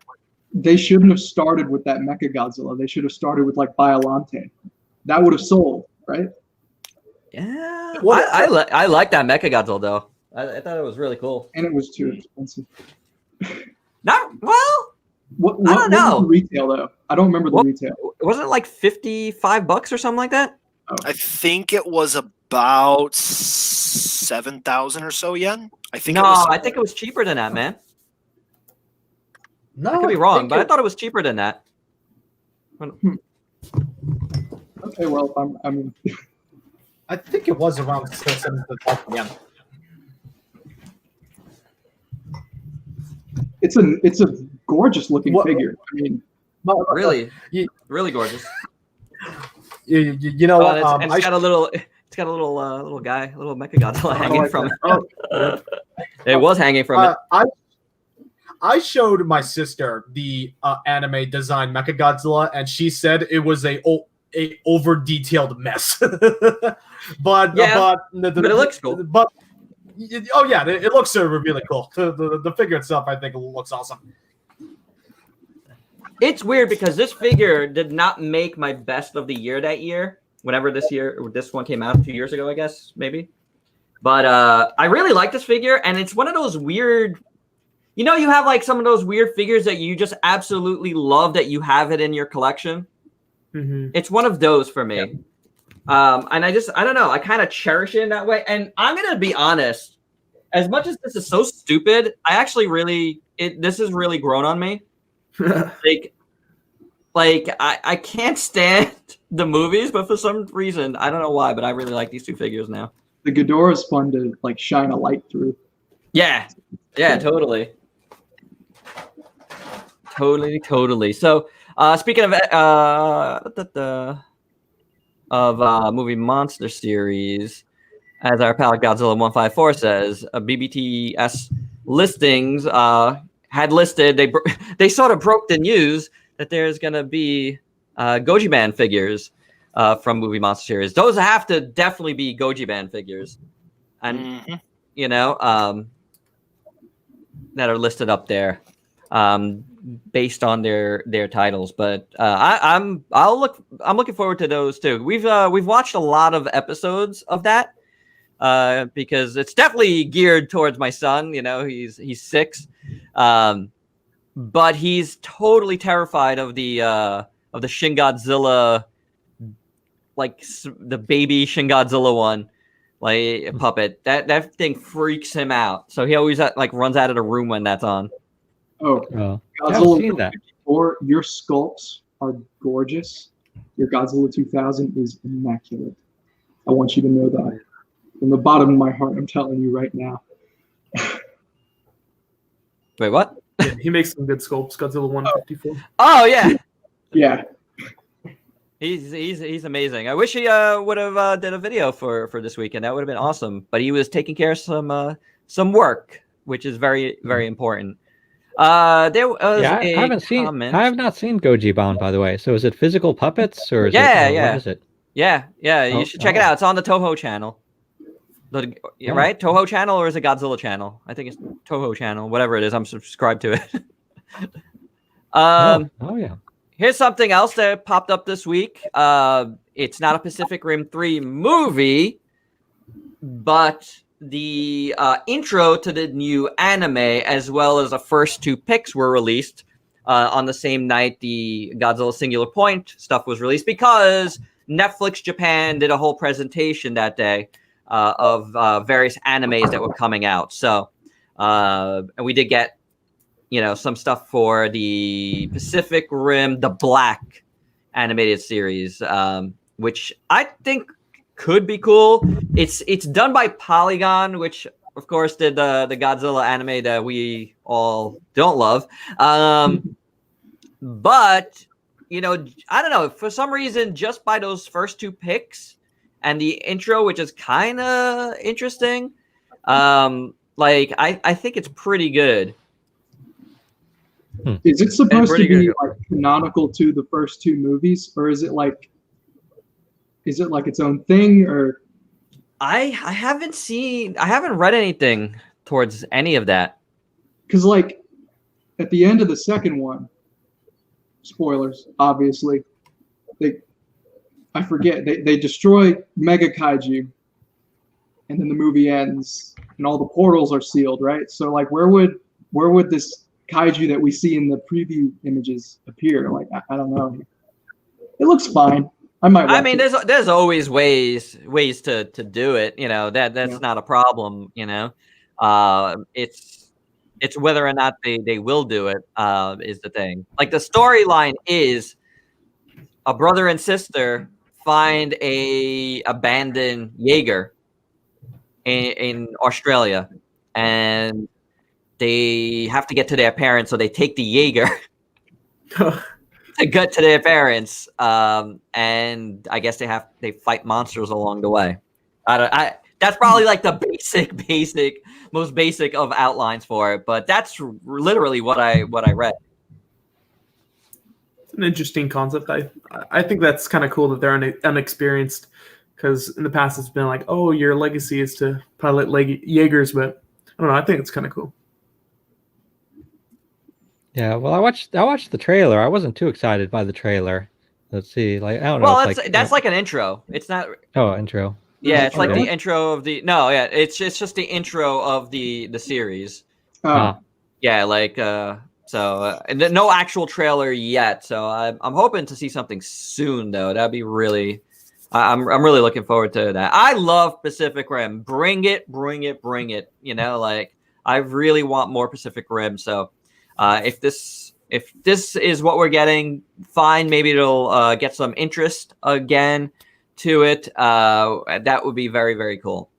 They shouldn't have started with that Mechagodzilla. They should have started with like Biollante. That would have sold, right? Yeah, I like that Mechagodzilla though. I thought it was really cool. And it was too expensive. Not well. What I don't know. Was the retail though? I don't remember the retail. Wasn't it like $55 or something like that? Oh. I think it was about 7,000 or so yen. I think. I think it was cheaper than that, man. No, I could be wrong, but I thought it was cheaper than that. Okay, well, I think it was around 7,000 yen. It's a gorgeous looking figure. I mean, really gorgeous. You know what? It's got a little guy, a little Mechagodzilla hanging from it. It was hanging from it. I showed my sister the anime design Mechagodzilla, and she said it was a over detailed mess. but it looks cool. But it looks really cool. The figure itself, I think, looks awesome. It's weird because this figure did not make my best of the year that year. Whenever this one came out 2 years ago, I guess maybe. But I really like this figure, and it's one of those weird. You know, you have like some of those weird figures that you just absolutely love that you have it in your collection. It's one of those for me. And I don't know. I kind of cherish it in that way. And I'm going to be honest. As much as this is so stupid, I actually this has really grown on me. I can't stand the movies, but for some reason, I don't know why, but I really like these two figures now. The Ghidorah's fun to like shine a light through. Yeah, totally. Totally. So, speaking of movie monster series, as our pal Godzilla 154 says, BBTS listings had listed they sort of broke the news that there's gonna be Goji Band figures from movie monster series. Those have to definitely be Goji Band figures, and that are listed up there. Based on their titles, but I'm looking forward to those too. We've watched a lot of episodes of that because it's definitely geared towards my son. You know, he's 6, but he's totally terrified of the Shin Godzilla, like the baby Shin Godzilla one, like a puppet. That thing freaks him out. So he always runs out of the room when that's on. Oh, Godzilla 54, your sculpts are gorgeous. Your Godzilla 2000 is immaculate. I want you to know that. From the bottom of my heart, I'm telling you right now. Wait, what? Yeah, he makes some good sculpts. Godzilla 154. Oh yeah. Yeah. He's amazing. I wish he would have did a video for this weekend. That would have been awesome. But he was taking care of some work, which is very, very important. There was Yeah, I a haven't seen. comment. I have not seen Goji Bound, by the way. So is it physical puppets or is Yeah, it? yeah. What is it? Yeah, you Oh, should check it out. It's on the Toho channel. Right? Toho channel, or is it Godzilla channel? I think it's Toho channel, whatever it is. I'm subscribed to it. Oh yeah. Here's something else that popped up this week. It's not a Pacific Rim 3 movie, but the intro to the new anime, as well as the first 2 pics, were released on the same night the Godzilla Singular Point stuff was released, because Netflix Japan did a whole presentation that day of various animes that were coming out. So, and we did get, some stuff for the Pacific Rim, the Black animated series, which I think could be cool. It's done by Polygon, which of course did the Godzilla anime that we all don't love. But I don't know, for some reason, just by those first 2 pics and the intro, which is kind of interesting, I think it's pretty good. Is it supposed to be like canonical to the first 2 movies, or is it like its own thing? Or I haven't read anything towards any of that. Because like at the end of the second one, spoilers, obviously, they destroy Mega Kaiju, and then the movie ends, and all the portals are sealed, right? So like, where would this Kaiju that we see in the preview images appear? Like, I don't know. It looks fine. I might. I mean, there's always ways to do it. That's not a problem. It's whether or not they will do it is the thing. Like, the storyline is a brother and sister find a abandoned Jaeger in Australia, and they have to get to their parents, so they take the Jaeger to get to their parents, and I guess they fight monsters along the way. That's probably like the most basic of outlines for it, but that's literally what I read. It's an interesting concept. I think that's kind of cool that they're unexperienced, because in the past it's been like, oh, your legacy is to pilot Jaegers, but I don't know. I think it's kind of cool. Yeah, well, I watched the trailer. I wasn't too excited by the trailer. Let's see, like, I don't know. Well, that's like an intro. It's not. Oh, intro. Yeah, it's like the intro of the. No, yeah, it's just the intro of the series. Yeah, like so no actual trailer yet. So I'm hoping to see something soon, though. That'd be really. I'm really looking forward to that. I love Pacific Rim. Bring it. Like, I really want more Pacific Rim. So. If this is what we're getting, fine. Maybe it'll get some interest again to it. That would be very, very cool.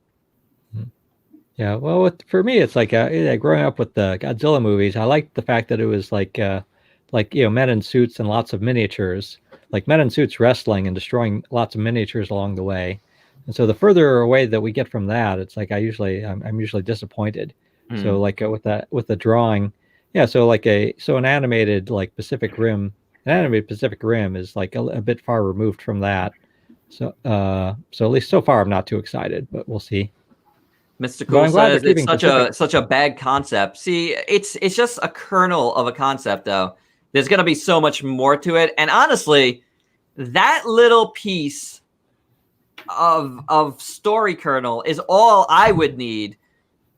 Yeah, well, for me, it's like growing up with the Godzilla movies. I liked the fact that it was like men in suits and lots of miniatures, like men in suits wrestling and destroying lots of miniatures along the way. And so the further away that we get from that, it's like I'm usually disappointed. So like with the drawing. Yeah, so an animated Pacific Rim is like a bit far removed from that. So at least so far I'm not too excited, but we'll see. Mr. Cool says it's such a bad concept. See, it's just a kernel of a concept, though. There's gonna be so much more to it, and honestly, that little piece of story kernel is all I would need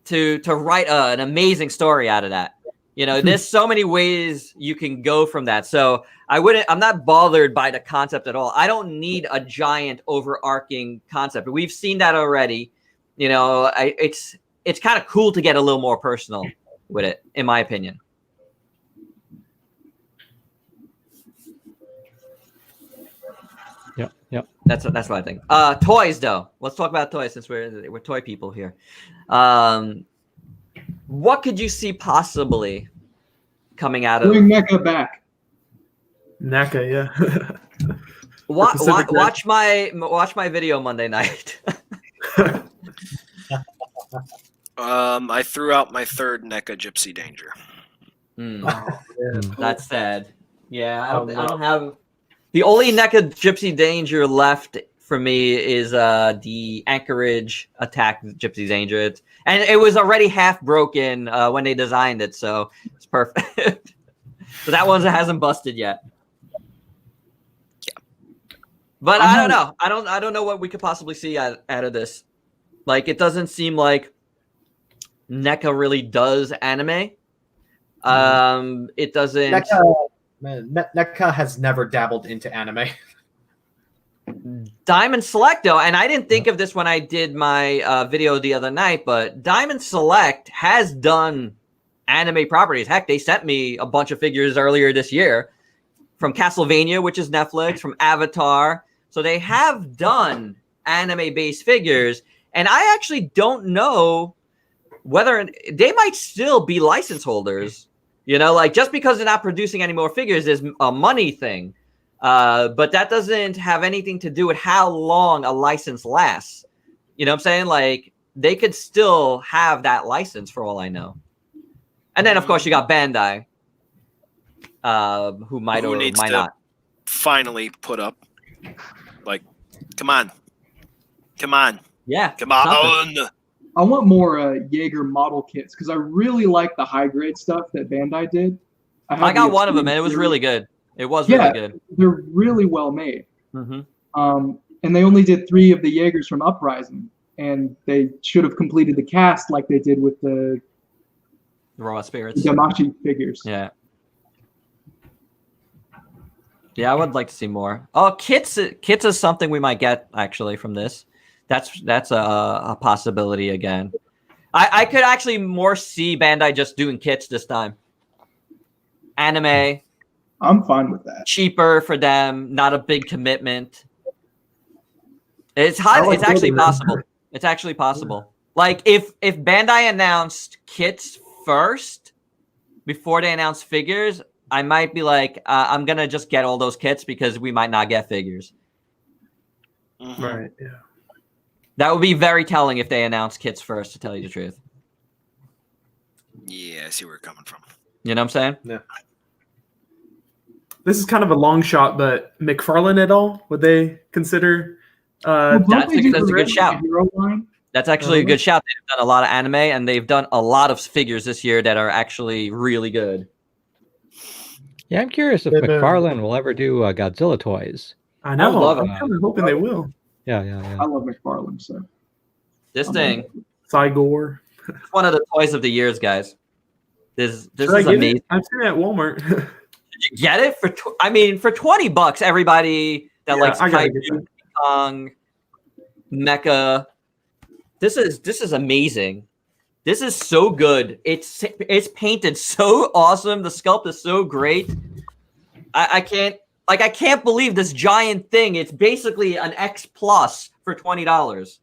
to write an amazing story out of that. There's so many ways you can go from that. So I'm not bothered by the concept at all. I don't need a giant overarching concept. We've seen that already. It's kind of cool to get a little more personal with it, in my opinion. Yep. That's what I think. Toys, though. Let's talk about toys, since we're toy people here. What could you see possibly coming out of? Bring NECA back. NECA, yeah. Watch my video Monday night. I threw out my third NECA Gypsy Danger. That's sad. Yeah, I don't have the only NECA Gypsy Danger left for me is the Anchorage Attack Gypsy Danger, and it was already half broken when they designed it, so it's perfect. So that one hasn't busted yet. But I don't know. I don't know what we could possibly see out of this. Like, it doesn't seem like NECA really does anime. It doesn't. NECA has never dabbled into anime. Diamond Select, though, and I didn't think of this when I did my video the other night, but Diamond Select has done anime properties. Heck, they sent me a bunch of figures earlier this year from Castlevania, which is Netflix, from Avatar. So they have done anime-based figures, and I actually don't know whether they might still be license holders. You know, like, just because they're not producing any more figures is a money thing. But that doesn't have anything to do with how long a license lasts. You know what I'm saying? Like, they could still have that license for all I know. And then, of course, you got Bandai, who might or might not finally put up. Like, come on. Yeah, come on. something. I want more Jaeger model kits because I really like the high grade stuff that Bandai did. I got one of them, and it was really good. It was really good. They're really well made. Mm-hmm. And they only did 3 of the Jaegers from Uprising, and they should have completed the cast like they did with the Raw Spirits Damashi figures. Yeah, I would like to see more. Oh, kits is something we might get actually from this. That's a possibility again. I could actually more see Bandai just doing kits this time. Anime. I'm fine with that. Cheaper for them, not a big commitment. It's actually possible. It's actually possible. Like, if Bandai announced kits first before they announced figures, I might be like, I'm gonna just get all those kits because we might not get figures. Mm-hmm. Right. Yeah. That would be very telling if they announced kits first, to tell you the truth. Yeah, I see where you're coming from. You know what I'm saying? Yeah. This is kind of a long shot, but McFarlane at all? Would they consider? That's a good shout. That's actually a good shout. They've done a lot of anime, and they've done a lot of figures this year that are actually really good. Yeah, I'm curious if McFarlane will ever do Godzilla toys. I know. I love I'm kind of hoping they will. Yeah. I love McFarlane, so. This thing, Cygor. it's one of the toys of the years, guys. This is I get amazing. it? I've seen it at Walmart. Did you get it for? For $20, everybody that likes Kaiju, Kong, Mecha. This is amazing. This is so good. It's painted so awesome. The sculpt is so great. I can't believe this giant thing. It's basically an X Plus for $20.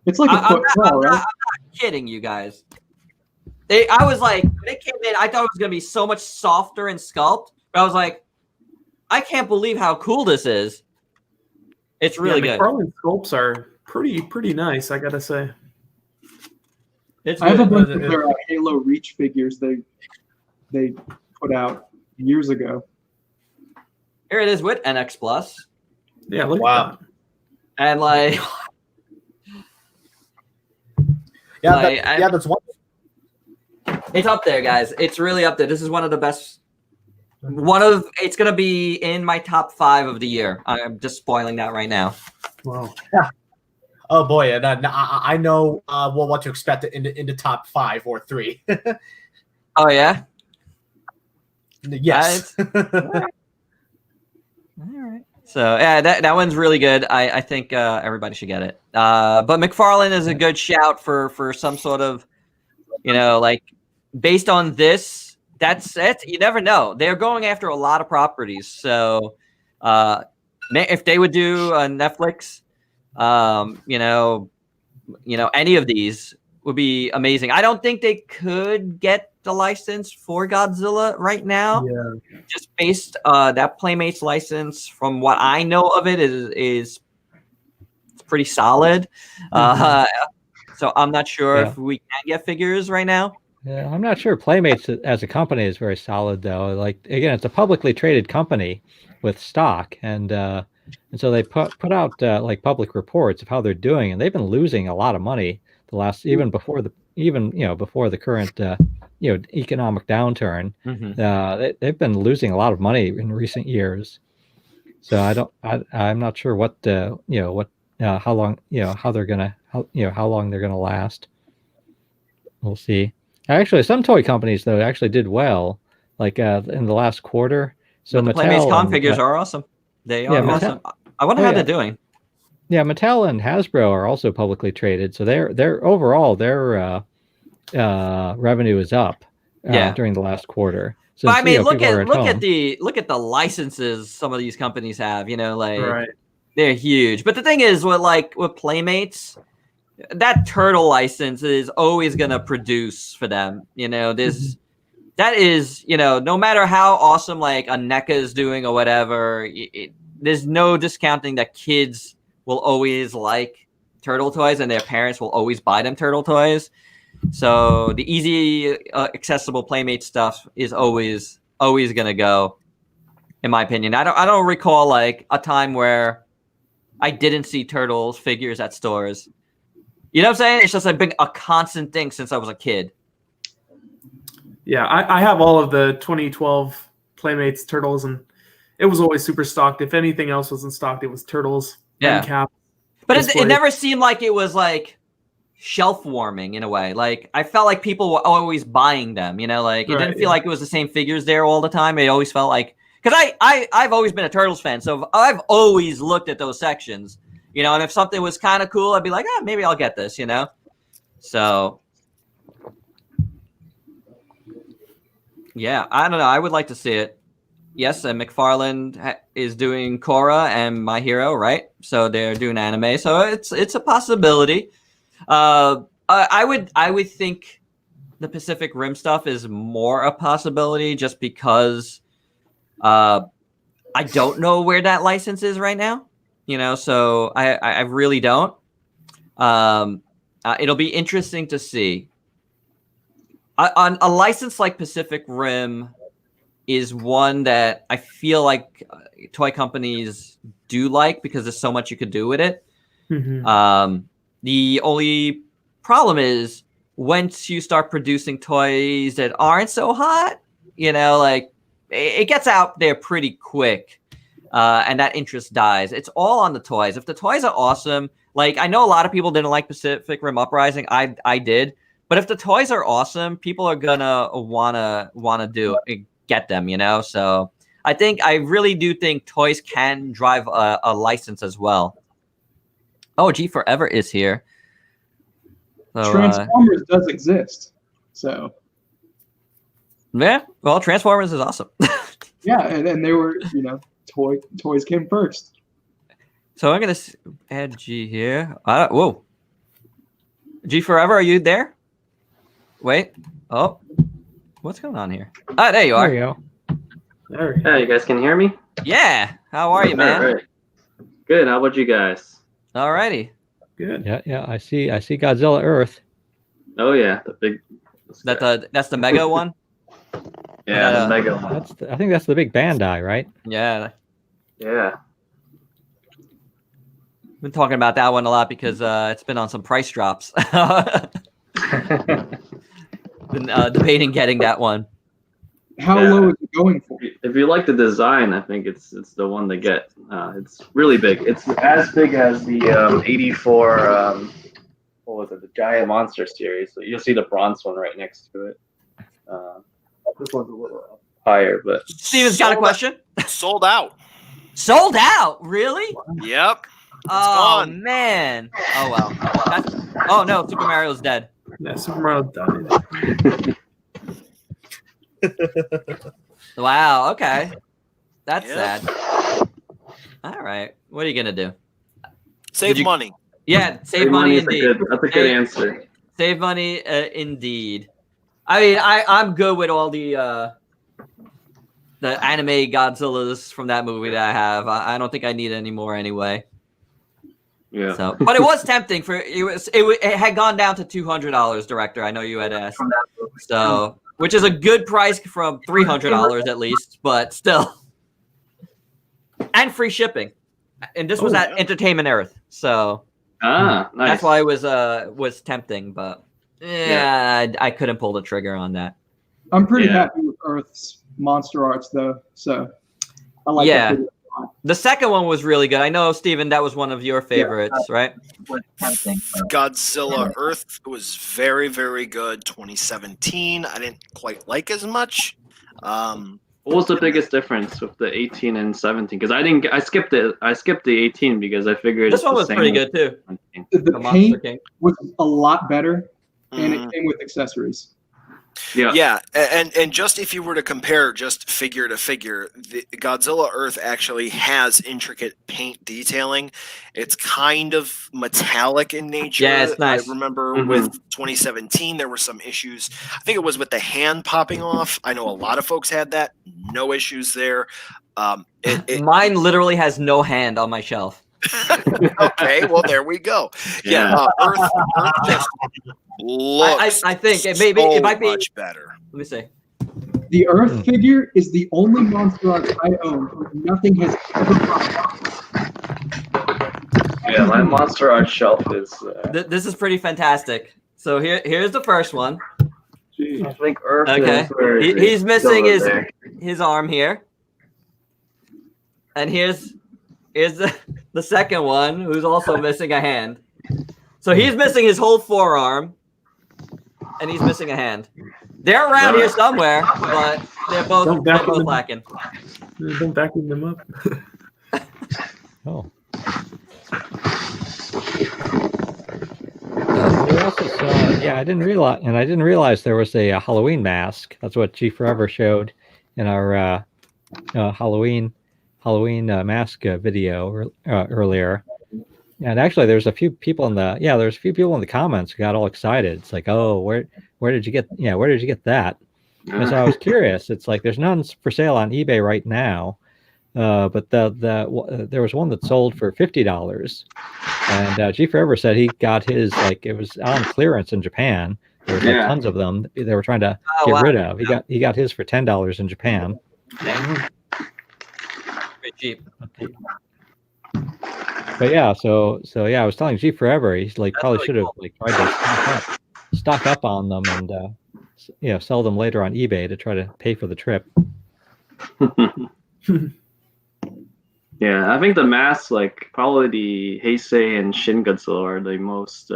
It's like a foot tall, right? I'm not kidding you guys. I was like, when it came in, I thought it was gonna be so much softer in sculpt. But I was like, I can't believe how cool this is. It's really good. McFarlane sculpts are pretty nice, I gotta say. I have a bunch of their Halo Reach figures they put out years ago. Here it is with NX Plus. Yeah, look wow. at that. And like, that's one. It's up there, guys. It's really up there. This is one of the best. It's gonna be in my top 5 of the year. I'm just spoiling that right now. Wow. Yeah. Oh boy, and I know what to expect into top 5 or 3. Oh yeah. Yes. All right. So yeah, that one's really good. I think everybody should get it. But McFarlane is a good shout for some sort of, like, based on this. That's it. You never know. They're going after a lot of properties. So if they would do a Netflix, any of these would be amazing. I don't think they could get the license for Godzilla right now. Yeah. Just based that Playmates license, from what I know of it, is pretty solid. So I'm not sure if we can get figures right now. Yeah, I'm not sure Playmates as a company is very solid though. Like again, it's a publicly traded company with stock, and so they put out like public reports of how they're doing, and they've been losing a lot of money the last before the current economic downturn. They've been losing a lot of money in recent years. So I'm not sure what how long how long they're gonna last. We'll see. Actually, some toy companies though actually did well, like in the last quarter. So but the Mattel Playmates con figures are awesome. They are awesome. I wonder how they're doing. Yeah, Mattel and Hasbro are also publicly traded, so their overall revenue is up during the last quarter. But I mean, look at the licenses some of these companies have. They're huge. But the thing is, with Playmates, that turtle license is always gonna produce for them. That is, no matter how awesome like a NECA is doing or whatever, there's no discounting that kids will always like turtle toys, and their parents will always buy them turtle toys. So the easy, accessible Playmate stuff is always gonna go, in my opinion. I don't recall like a time where I didn't see Turtles figures at stores. You know what I'm saying? It's just been a constant thing since I was a kid. Yeah, I have all of the 2012 Playmates Turtles, and it was always super stocked. If anything else wasn't stocked, it was Turtles. Yeah. Cap. But it never seemed like it was like shelf warming in a way. Like I felt like people were always buying them, it didn't feel like it was the same figures there all the time. It always felt like, because I've always been a Turtles fan, so I've always looked at those sections, and if something was kind of cool, I'd be like, maybe I'll get this, so yeah, I don't know, I would like to see it. Yes, and McFarlane is doing Korra and My Hero, right? So they're doing anime, so it's a possibility. I would think the Pacific Rim stuff is more a possibility, just because I don't know where that license is right now. So I really don't. It'll be interesting to see. On a license like Pacific Rim is one that I feel like toy companies do like, because there's so much you could do with it. The only problem is once you start producing toys that aren't so hot, it gets out there pretty quick, and that interest dies. It's all on the toys. If the toys are awesome, like I know a lot of people didn't like Pacific Rim Uprising. I did, but if the toys are awesome, people are gonna wanna get them. So I really do think toys can drive a license as well. Oh, G Forever is here. So, Transformers does exist, so yeah. Well, Transformers is awesome. yeah, and they were, toys came first. So I'm gonna add G here. Whoa, G Forever, are you there? Wait. Oh, what's going on here? There you are. There you go. Yeah, you guys can hear me? Yeah. How are you, man? All right. Good. How about you guys? Alrighty. Good. Yeah. I see Godzilla Earth. Oh yeah, the big. That's the mega one. Yeah, the mega one. I think that's the big Bandai, right? Yeah. Yeah. Been talking about that one a lot because it's been on some price drops. Been debating getting that one. How low is it going for? If you like the design, I think it's the one to get. It's really big. It's as big as the 84. What was it? The Giant Monster series. So you'll see the bronze one right next to it. This one's a little higher, but Steven's got a question. Sold out. Sold out? Really? Yep. Gone. Man. Oh well. Oh no, Super Mario's dead. Yeah, Super Mario died. Wow. Okay. That's sad. All right. What are you gonna do? Save money. Yeah, save money indeed. That's a good answer. Save money indeed. I mean, I'm good with all the anime Godzillas from that movie that I have. I don't think I need any more anyway. Yeah. So, but it was tempting for it had gone down to $200, director. I know you had asked. So, which is a good price from $300 at least, but still. And free shipping. And this was at Entertainment Earth. So, nice. That's why it was tempting, but I couldn't pull the trigger on that. I'm pretty happy with Earth's monster arts though, so I like that video a lot. The second one was really good. I know, Steven, that was one of your favorites, right? Godzilla Earth was very, very good. 2017, I didn't quite like as much. What was the biggest difference with the 18 and 17? Because I skipped it. I skipped the 18 because I figured this one was pretty good too. The paint was a lot better, and it came with accessories. Yeah, and just if you were to compare just figure to figure, the Godzilla Earth actually has intricate paint detailing. It's kind of metallic in nature. Yeah, it's nice. I remember with 2017 there were some issues. I think it was with the hand popping off. I know a lot of folks had that. No issues there. Mine literally has no hand on my shelf. Okay, well there we go. Earth just looks I think it might be much better. Let me see. The Earth figure is the only monster art I own where nothing has ever Yeah, my monster art shelf is. This is pretty fantastic. So here's the first one. I think Earth. Okay, he's missing his arm here, and here's the second one, who's also missing a hand. So he's missing his whole forearm, and he's missing a hand. They're around here somewhere, but they're both lacking. Don't vacuum them up. Oh. We also saw, I didn't realize there was a Halloween mask. That's what G Forever showed in our Halloween mask video earlier. And actually, there's a few people in the comments who got all excited. It's like, oh, where did you get that? And so I was curious. It's like there's none for sale on eBay right now, but there was one that sold for $50, and G Forever said he got his, like, it was on clearance in Japan. There was like tons of them they were trying to get rid of. He got his for $10 in Japan. Pretty cheap. But I was telling G Forever, he's like probably should have like tried to stock up on them and sell them later on eBay to try to pay for the trip. Yeah, I think the masks, like probably the Heisei and Shin Godzilla, are the most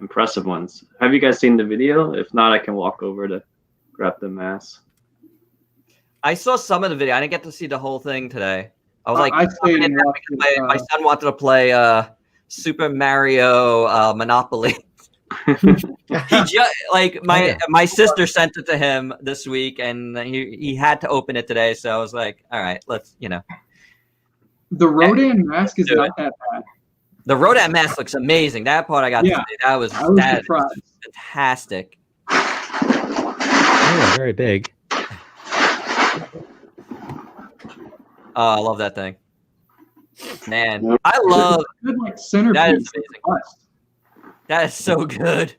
impressive ones. Have you guys seen the video? If not, I can walk over to grab the mask. I saw some of the video. I didn't get to see the whole thing today. I was like, my son wanted to play Super Mario Monopoly. My sister sent it to him this week, and he had to open it today. So I was like, all right, let's. The Rodan mask is not that bad. The Rodan mask looks amazing. That part I got to see. That was fantastic. Oh, very big. Oh, I love that thing. Man, I love good, like, center that. Is amazing. That is so good.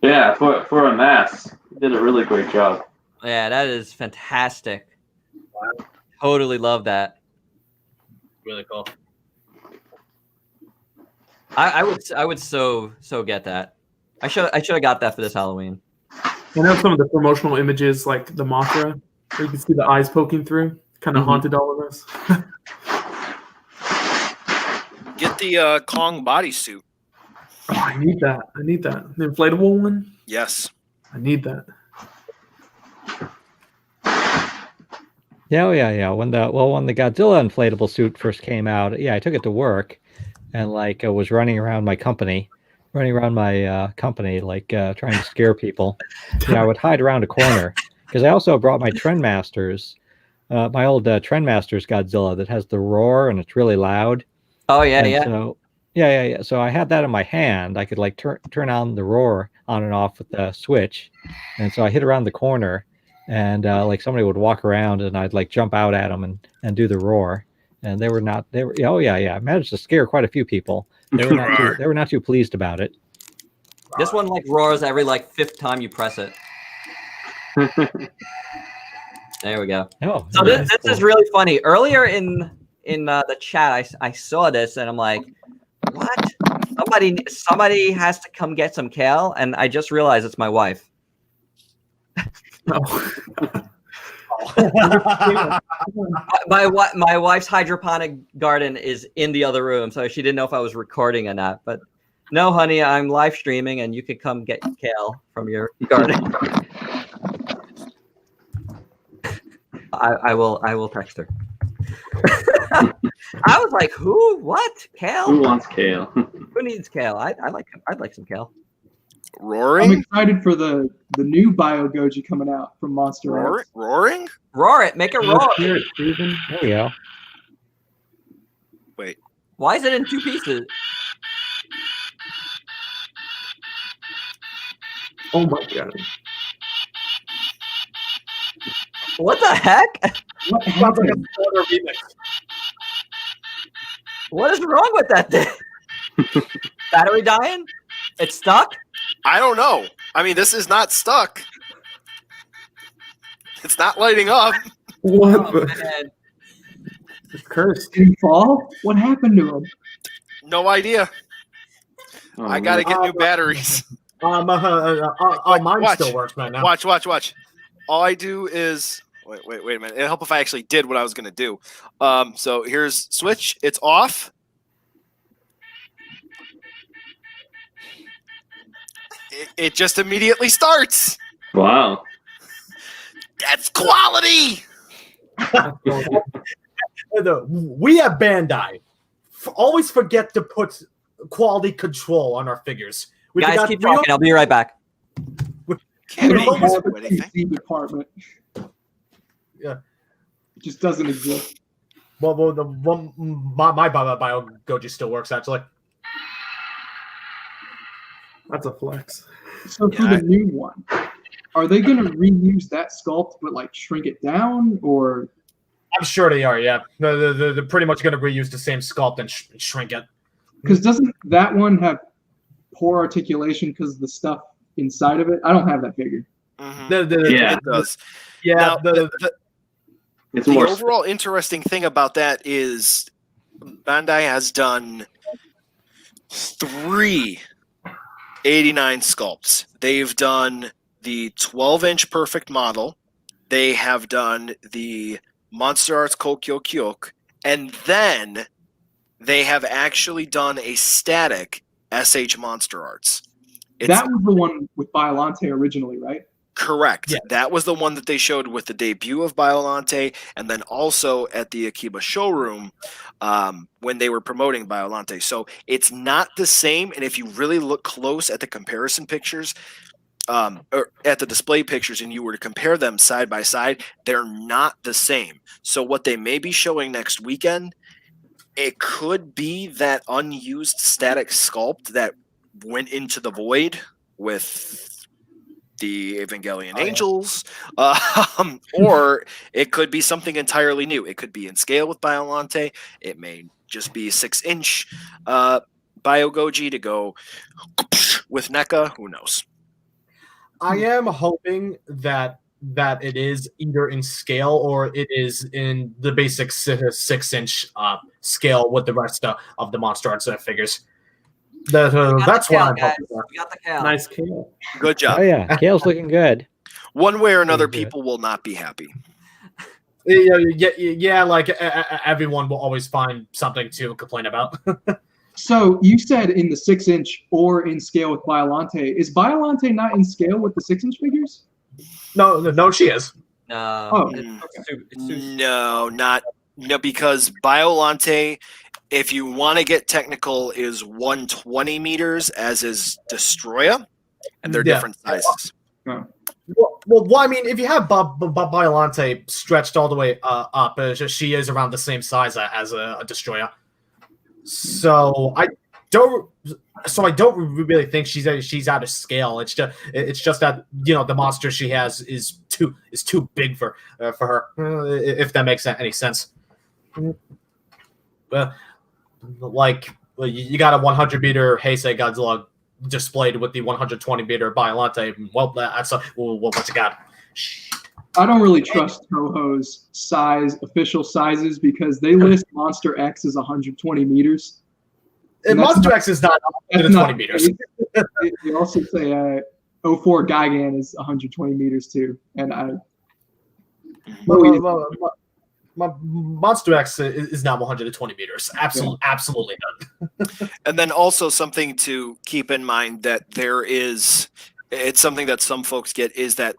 Yeah, for a mask, you did a really great job. Yeah, that is fantastic. Wow. Totally love that. Really cool. I would so get that. I should have got that for this Halloween. I know some of the promotional images, like the Mothra, where you can see the eyes poking through, kind of haunted all of us. Get the Kong bodysuit. Oh, I need that. The inflatable one? Yes. I need that. Yeah. When the Godzilla inflatable suit first came out, I took it to work, and like I was running around my company, like trying to scare people. I would hide around a corner because I also brought my Trendmasters, my old Trendmasters Godzilla that has the roar and it's really loud. Oh yeah. So So I had that in my hand. I could like turn on the roar on and off with the switch, and so I hid around the corner. And like somebody would walk around and I'd like jump out at them and do the roar. and they were not. They were. Oh yeah, yeah. I managed to scare quite a few people. They were not. They were not too pleased about it. This one like roars every like 5th time you press it. There we go. Oh, so this is really funny. Earlier in the chat, I saw this and I'm like, what? Somebody has to come get some kale, and I just realized it's my wife. My wife's hydroponic garden is in the other room, so she didn't know if I was recording or not. But no, honey, I'm live streaming, and you could come get kale from your garden. I will text her. I was like, who? What? Kale? Who wants kale? Who needs kale? I'd like some kale. Roaring? I'm excited for the new Bio Goji coming out from Monster Arts. Roaring? Roar it. Make it roar. Here, Steven. There we go. Wait. Why is it in 2 pieces? Oh my god. What the heck? What happened? What is wrong with that thing? Battery dying? It's stuck? I don't know. I mean, this is not stuck. It's not lighting up. What? Oh, man. It's cursed. Did he fall? What happened to him? No idea. Oh, I gotta man. get new batteries. Mine Watch. still works right now. Watch. All I do is wait a minute. It'll help if I actually did what I was gonna do. So here's switch. It's off. It just immediately starts. Wow. That's quality. We at Bandai always forget to put quality control on our figures. We Guys, forgot keep talking. I'll be right back. Can't We really don't have do a anything. PC department. Yeah. It just doesn't exist. Well, my Bio Goji still works actually. That's a flex. So for Yeah. the new one, are they going to reuse that sculpt but like shrink it down, or? I'm sure they are. Yeah, they're pretty much going to reuse the same sculpt and shrink it. Because doesn't that one have poor articulation because of the stuff inside of it? I don't have that figure. Mhm. Yeah. It does. Yeah. Now, the It's the more. overall interesting thing about that is Bandai has done 3 89 sculpts. They've done the 12-inch perfect model. They have done the Monster Arts Kokyo Kyok. And then they have actually done a static SH Monster Arts. That was the one with Biolante originally, right? Correct. Yeah. That was the one that they showed with the debut of Biolante, and then also at the Akiba showroom when they were promoting Biolante. So it's not the same, and if you really look close at the comparison pictures, or at the display pictures, and you were to compare them side by side, they're not the same. So what they may be showing next weekend, it could be that unused static sculpt that went into the void with the Evangelion Angels, or it could be something entirely new. It could be in scale with Biolante. It may just be 6-inch Bio Goji to go with NECA. Who knows? I am hoping that it is either in scale or it is in the basic 6-inch scale with the rest of the Monster Arts figures. That's what I'm hoping for. We got the kale. Nice kale. Good job. Oh yeah, kale's looking good. One way or another, Pretty good. people will not be happy. Yeah, like everyone will always find something to complain about. So you said in the 6-inch or in scale with Biolante. Is Biolante not in scale with the 6-inch figures? No, she is. No, Oh, No, because Biolante, if you want to get technical, is 120 meters, as is Destroya, and they're Yeah. different sizes. Well, I mean, if you have Biolante stretched all the way up, she is around the same size as a Destroyer. So I don't really think she's out of scale. It's just that the monster she has is too big for her. If that makes any sense. like you got a 100-meter Heisei Godzilla displayed with the 120-meter Biollante. Well, that's what you got. I don't really trust Toho's official sizes, because they list Monster X as 120 meters. And Monster X is not 120 meters. They also say 04 Gigan is 120 meters too, and Monster X is not 120 meters. Absolutely not. And then also something to keep in mind that it's something that some folks get, is that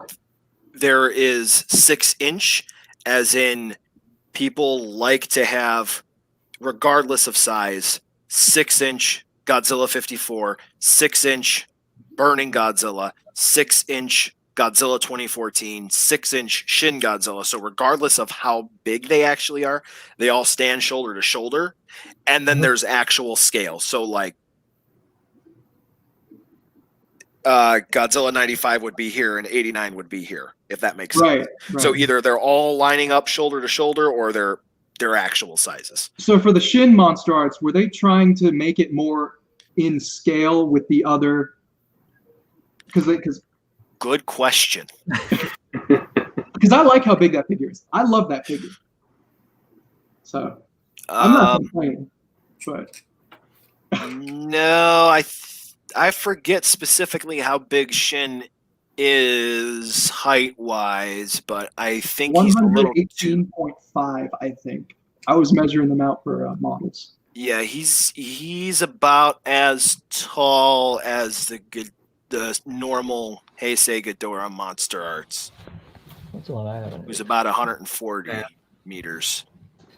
there is 6-inch, as in people like to have, regardless of size, 6-inch Godzilla 54, 6-inch Burning Godzilla, 6-inch Godzilla 2014, 6-inch Shin Godzilla. So regardless of how big they actually are, they all stand shoulder to shoulder. And then there's actual scale. So like Godzilla 95 would be here and 89 would be here, if that makes sense. Right. So either they're all lining up shoulder to shoulder, or they're actual sizes. So for the Shin Monster Arts, were they trying to make it more in scale with the other? Because good question. Because I like how big that figure is. I love that figure. So I'm not complaining, but no, I forget specifically how big Shin is height-wise, but I think he's a little 118.5. I think I was measuring them out for models. Yeah, he's about as tall as the normal Heisei Ghidorah Monster Arts. That's the one I have. Who's about 140 meters.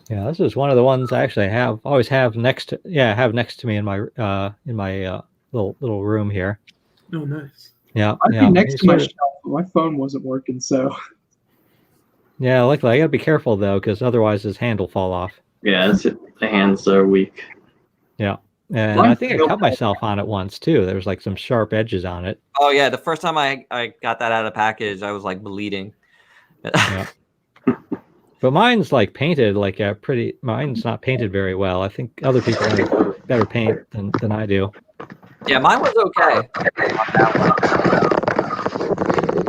Yeah, this is one of the ones I actually always have next to me in my little room here. Oh, nice. Yeah, I'd be next to my shelf, but my phone wasn't working, so. Yeah, luckily I gotta be careful though, because otherwise his hand will fall off. Yeah, the hands are weak. Yeah, and I think I cut myself on it once too. There was like some sharp edges on it. Oh yeah, the first time I got that out of the package, I was like bleeding. Yeah. But mine's like painted like mine's not painted very well. I think other people have better paint than I do. Yeah, mine was okay.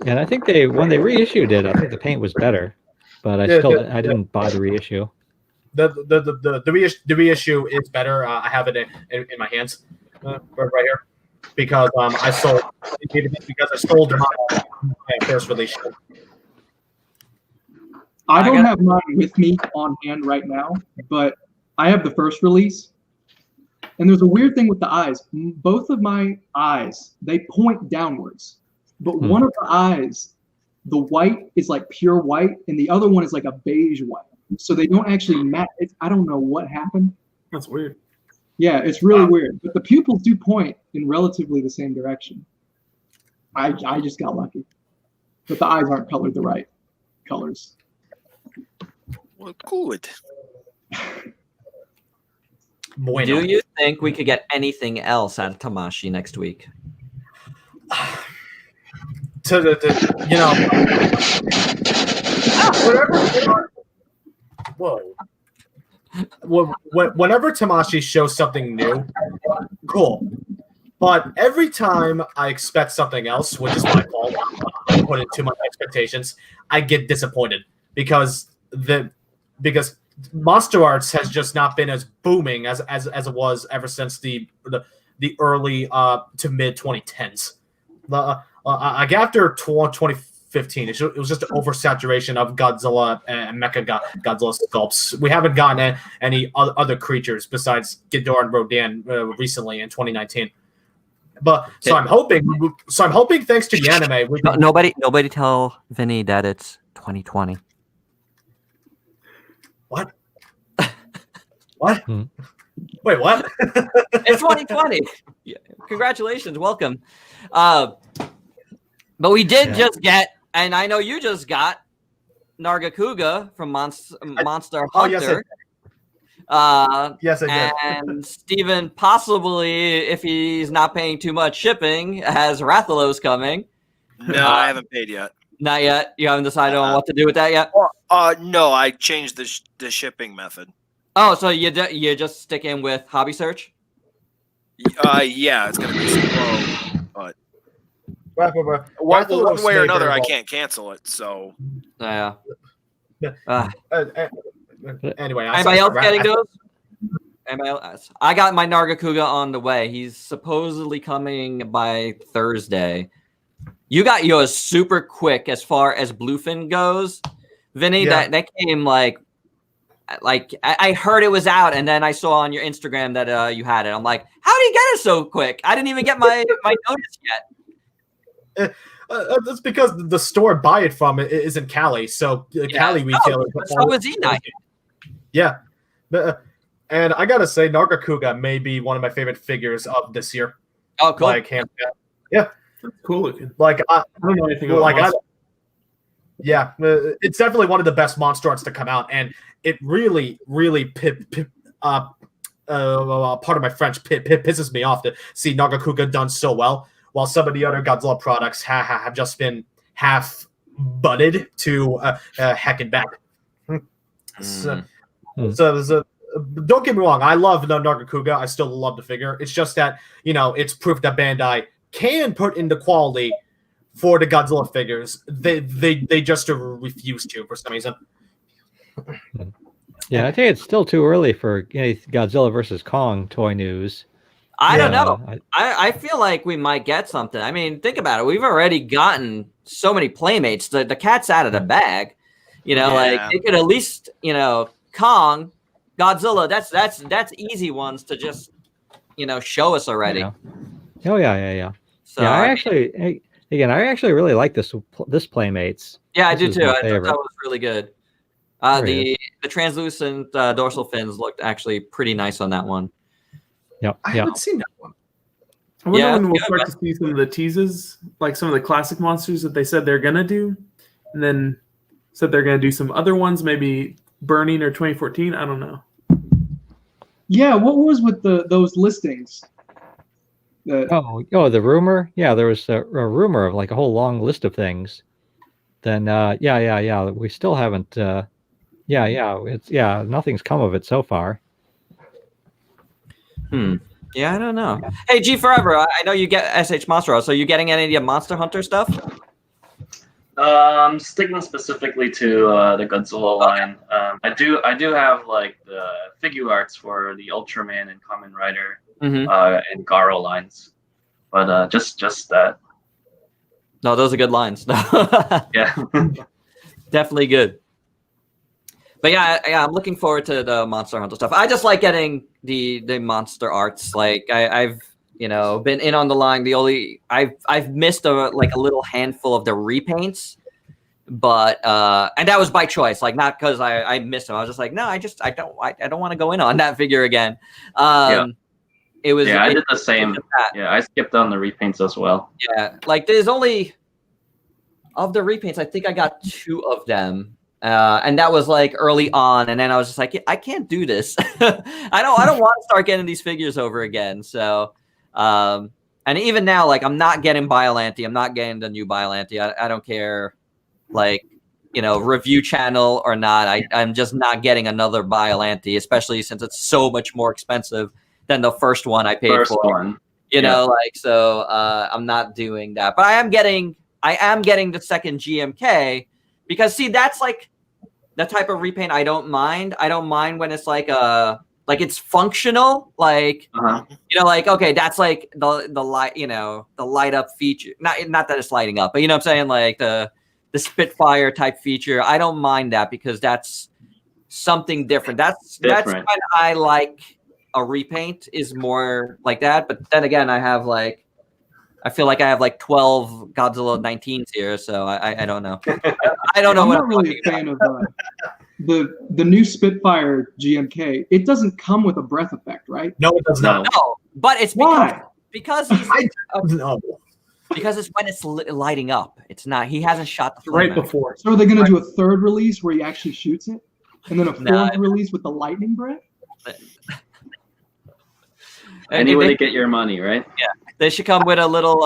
And I think when they reissued it, I think the paint was better. But I didn't buy the reissue. The reissue is better. I have it in my hands right here, because I sold my first release. I don't have mine with me on hand right now, but I have the first release. And there's a weird thing with the eyes. Both of my eyes, they point downwards. But one of the eyes, the white is like pure white, and the other one is like a beige white. So they don't actually match. I don't know what happened. That's weird. Yeah, it's really weird. But the pupils do point in relatively the same direction. I just got lucky. But the eyes aren't colored the right colors. Well, good. Bueno. Do you think we could get anything else out of Tamashii next week? Whenever Tamashii shows something new, cool. But every time I expect something else, which is my fault, I put in too much expectations, I get disappointed because Monster Arts has just not been as booming as it was ever since the early to mid 2010s. After 2015, it was just an oversaturation of Godzilla and Mecha Godzilla sculpts. We haven't gotten any other creatures besides Ghidorah and Rodan recently in 2019. But so I'm hoping thanks to the anime. Nobody tell Vinny that it's 2020. What? What? Wait, what? It's 2020. Yeah. Congratulations, welcome. But we did just get, and I know you just got Nargacuga from Monster Hunter. Yes, I did. And Steven, possibly, if he's not paying too much shipping, has Rathalos coming. No, I haven't paid yet. Not yet? You haven't decided on what to do with that yet? No, I changed the shipping method. Oh, so you're just sticking with Hobby Search? Yeah, it's gonna be slow, but one way or another, I can't cancel it. So Yeah. Anyway, anybody else getting those? I got my Nargacuga on the way. He's supposedly coming by Thursday. You got yours super quick as far as Bluefin goes, Vinny. Yeah. That came like I heard it was out, and then I saw on your Instagram that you had it. I'm like, how did you get it so quick? I didn't even get my notice yet. That's because the store I buy it from is in Cali, so Cali retailer. So is E-Night. Yeah, and I gotta say, Nargacuga may be one of my favorite figures of this year. Oh, cool! Like, yeah, that's cool looking. Like, I don't know anything about yeah, it's definitely one of the best monster arts to come out, and it really, part of my French pisses me off to see Nargacuga done so well, while some of the other Godzilla products have just been half butted to heck and back. So, don't get me wrong, I love Nargacuga. I still love the figure. It's just that, it's proof that Bandai can put in the quality for the Godzilla figures. They just refuse to for some reason. Yeah, I think it's still too early for Godzilla versus Kong toy news. I don't know. I feel like we might get something. I mean, think about it. We've already gotten so many Playmates. The cat's out of the bag. Like they could at least, Kong, Godzilla. That's easy ones to just, show us already. Yeah. Oh yeah. So yeah, I actually really like this Playmates. Yeah, I do too. I thought that was really good. The translucent dorsal fins looked actually pretty nice on that one. Yep. I haven't seen that one. I wonder when we'll start to see some of the teases, like some of the classic monsters that they said they're gonna do, and then said they're gonna do some other ones, maybe Burning or 2014. I don't know. Yeah, what was with those listings? The rumor. Yeah, there was a rumor of like a whole long list of things. Then we still haven't. Nothing's come of it so far. Yeah, I don't know. Hey, G Forever, I know you get SH Monster Out, so you getting any of the Monster Hunter stuff? Sticking specifically to the Godzilla line. I do have like the figure arts for the Ultraman and Kamen Rider and Garo lines, but just that. No, those are good lines. Yeah, definitely good. But yeah, I'm looking forward to the Monster Hunter stuff. I just like getting the monster arts. Like I've been in on the line. I've missed a little handful of the repaints, but and that was by choice. Like not because I missed them. I was just like, no, I don't want to go in on that figure again. It was. Yeah, I did the same. Yeah, I skipped on the repaints as well. Yeah, like there's only of the repaints. I think I got 2 of them. And that was like early on, and then I was just like, I can't do this. I don't want to start getting these figures over again. So, and even now, like I'm not getting Biollante. I'm not getting the new Biollante. I don't care, review channel or not. I'm just not getting another Biollante, especially since it's so much more expensive than the first one I paid for. So I'm not doing that. But I am getting the second GMK. Because see, that's like the type of repaint I don't mind. I don't mind when it's like it's functional. Like okay, that's like the light, the light up feature. Not that it's lighting up, but you know what I'm saying, like the Spitfire type feature. I don't mind that because that's something different. That's when I like a repaint is more like that. But then again, I feel like I have like 12 Godzilla 19s here, so I don't know. I don't know. I'm not really a fan of the new Spitfire GMK. It doesn't come with a breath effect, right? No, it does not. No, but it's because he's because it's when it's lighting up. It's not. He hasn't shot the flame before. So are they going to do a third release where he actually shoots it, and then a fourth release with the lightning breath? Any way to get your money, right? Yeah. They should come with a little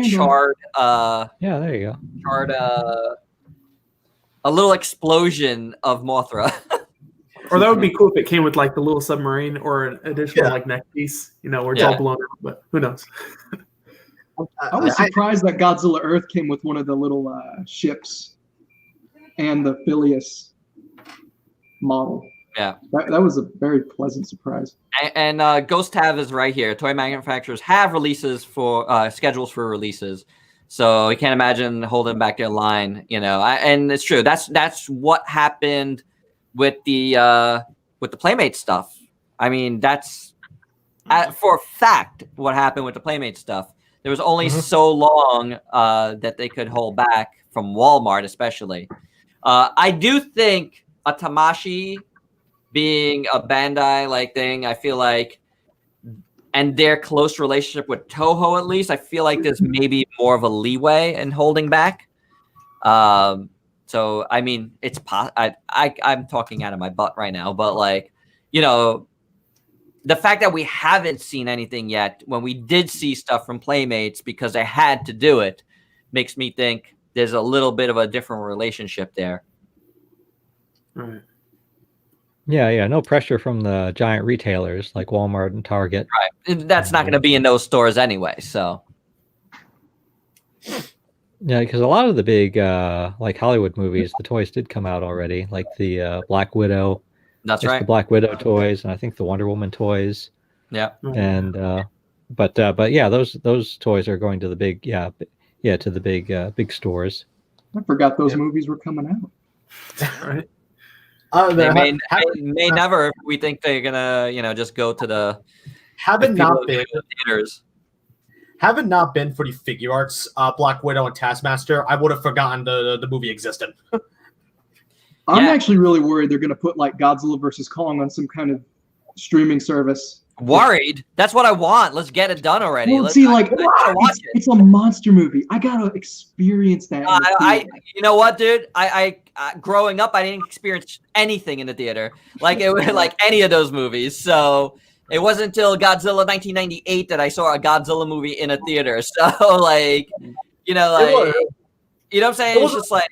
charred there you go. Charred a little explosion of Mothra. Or that would be cool if it came with like the little submarine or an additional like neck piece, you know, where it's all blown out. But who knows? I was surprised that Godzilla Earth came with one of the little ships and the Phileas model. Yeah, that was a very pleasant surprise. And Ghost Tab is right here. Toy manufacturers have releases for schedules for releases, so I can't imagine holding back their line. You know, and it's true. That's what happened with the Playmate stuff. I mean, that's for a fact what happened with the Playmate stuff. There was only so long that they could hold back from Walmart, especially. I do think a Tamashii being a Bandai like thing, I feel like, and their close relationship with Toho, at least, I feel like there's maybe more of a leeway in holding back. So I mean, it's I'm talking out of my butt right now, but like, you know, the fact that we haven't seen anything yet, when we did see stuff from Playmates because they had to do it, makes me think there's a little bit of a different relationship there. Right. Yeah, no pressure from the giant retailers like Walmart and Target. Right. That's not going to be in those stores anyway, so. Yeah, because a lot of the big like Hollywood movies, the toys did come out already, like the Black Widow. That's right. The Black Widow toys, and I think the Wonder Woman toys. Yeah. And but yeah, those toys are going to the big to the big stores. I forgot those movies were coming out. Right. They may never. We think they're gonna, you know, just go to the theaters. Have it not been for the figure arts, Black Widow and Taskmaster, I would have forgotten the movie existed. I'm actually really worried they're going to put like Godzilla versus Kong on some kind of streaming service. Worried? That's what I want. Let's get it done already. Well, see, like, it's a monster movie. I gotta experience that. You know what, dude? I growing up, I didn't experience anything in the theater, like it was like any of those movies. So it wasn't until Godzilla 1998 that I saw a Godzilla movie in a theater. So like, you know, like, you know what I'm saying? It's just like,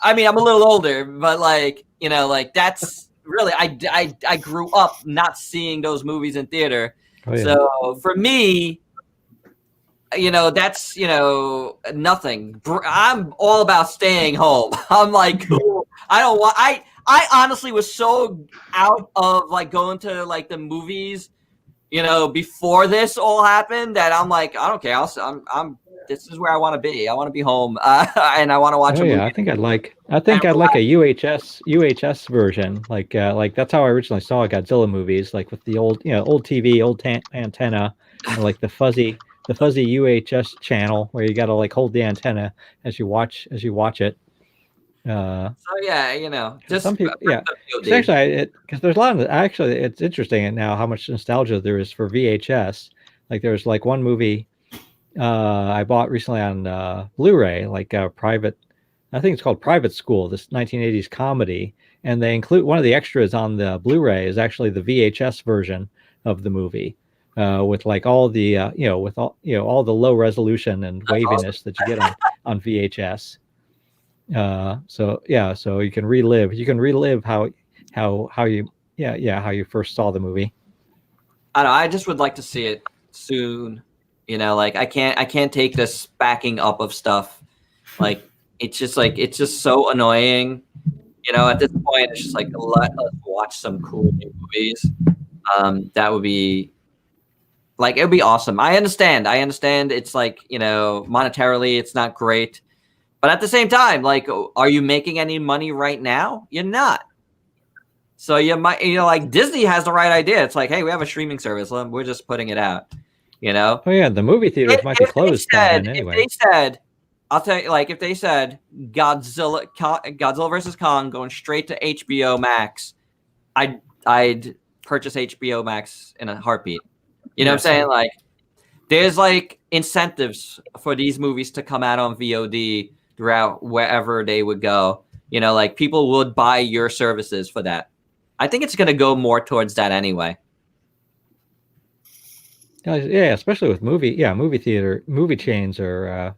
I mean, I'm a little older, but like, you know, like that's. Really, I grew up not seeing those movies in theater. Oh, yeah. So for me, you know, that's, you know, nothing. I'm all about staying home. I'm like, I don't want, I honestly was so out of like going to like the movies, you know, before this all happened that I'm like, I don't care. This is where I want to be. I want to be home, and I want to watch a movie. Yeah, I think I'd like a UHS version. Like that's how I originally saw Godzilla movies, like with the old TV, old antenna, and like the fuzzy UHS channel where you got to like hold the antenna as you watch it. So yeah, you know, just some people, it's actually because there's a lot of actually it's interesting now how much nostalgia there is for VHS. Like there's like one movie. I bought recently on Blu-ray, like a private, I think it's called Private School, this 1980s comedy, and they include one of the extras on the Blu-ray is actually the VHS version of the movie, with like all the all the low resolution and waviness that you get on VHS. So you can relive how you first saw the movie. I don't know, I just would like to see it soon. You know, like I can't take this backing up of stuff. Like it's just so annoying. You know, at this point, it's just like let us watch some cool new movies. That would be like it would be awesome. I understand. It's like, you know, monetarily, it's not great, but at the same time, like, are you making any money right now? You're not. So you might, you know, like Disney has the right idea. It's like, hey, we have a streaming service. We're just putting it out. You know? Oh yeah, the movie theaters might be closed anyway. If they said, I'll tell you, like if they said Godzilla versus Kong going straight to HBO Max, I'd purchase HBO Max in a heartbeat. You know what I'm saying? Like there's like incentives for these movies to come out on VOD throughout wherever they would go. You know, like people would buy your services for that. I think it's gonna go more towards that anyway. Yeah, especially with movie chains are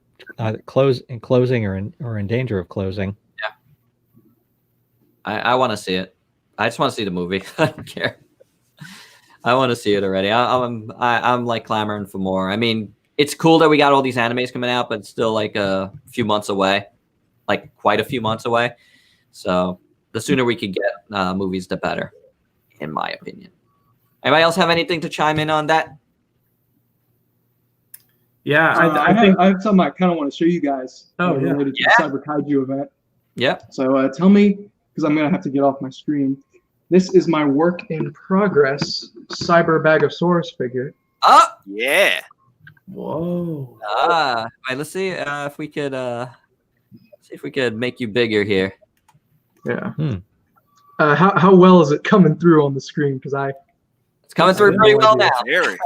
closing or in danger of closing. Yeah, I want to see it. I just want to see the movie. I don't care. I want to see it already. I'm like clamoring for more. I mean, it's cool that we got all these animes coming out, but it's still like a few months away, like quite a few months away. So the sooner we could get movies, the better, in my opinion. Anybody else have anything to chime in on that? Yeah, I have something I kind of want to show you guys. Oh, yeah. Related to the Cyber Kaiju event. Yep. So tell me, because I'm gonna have to get off my screen. This is my work in progress Cyber Bagosaurus figure. Oh Yeah. Whoa. All right, let's see if we could make you bigger here. Yeah. How well is it coming through on the screen? Because It's coming through pretty well now. Very.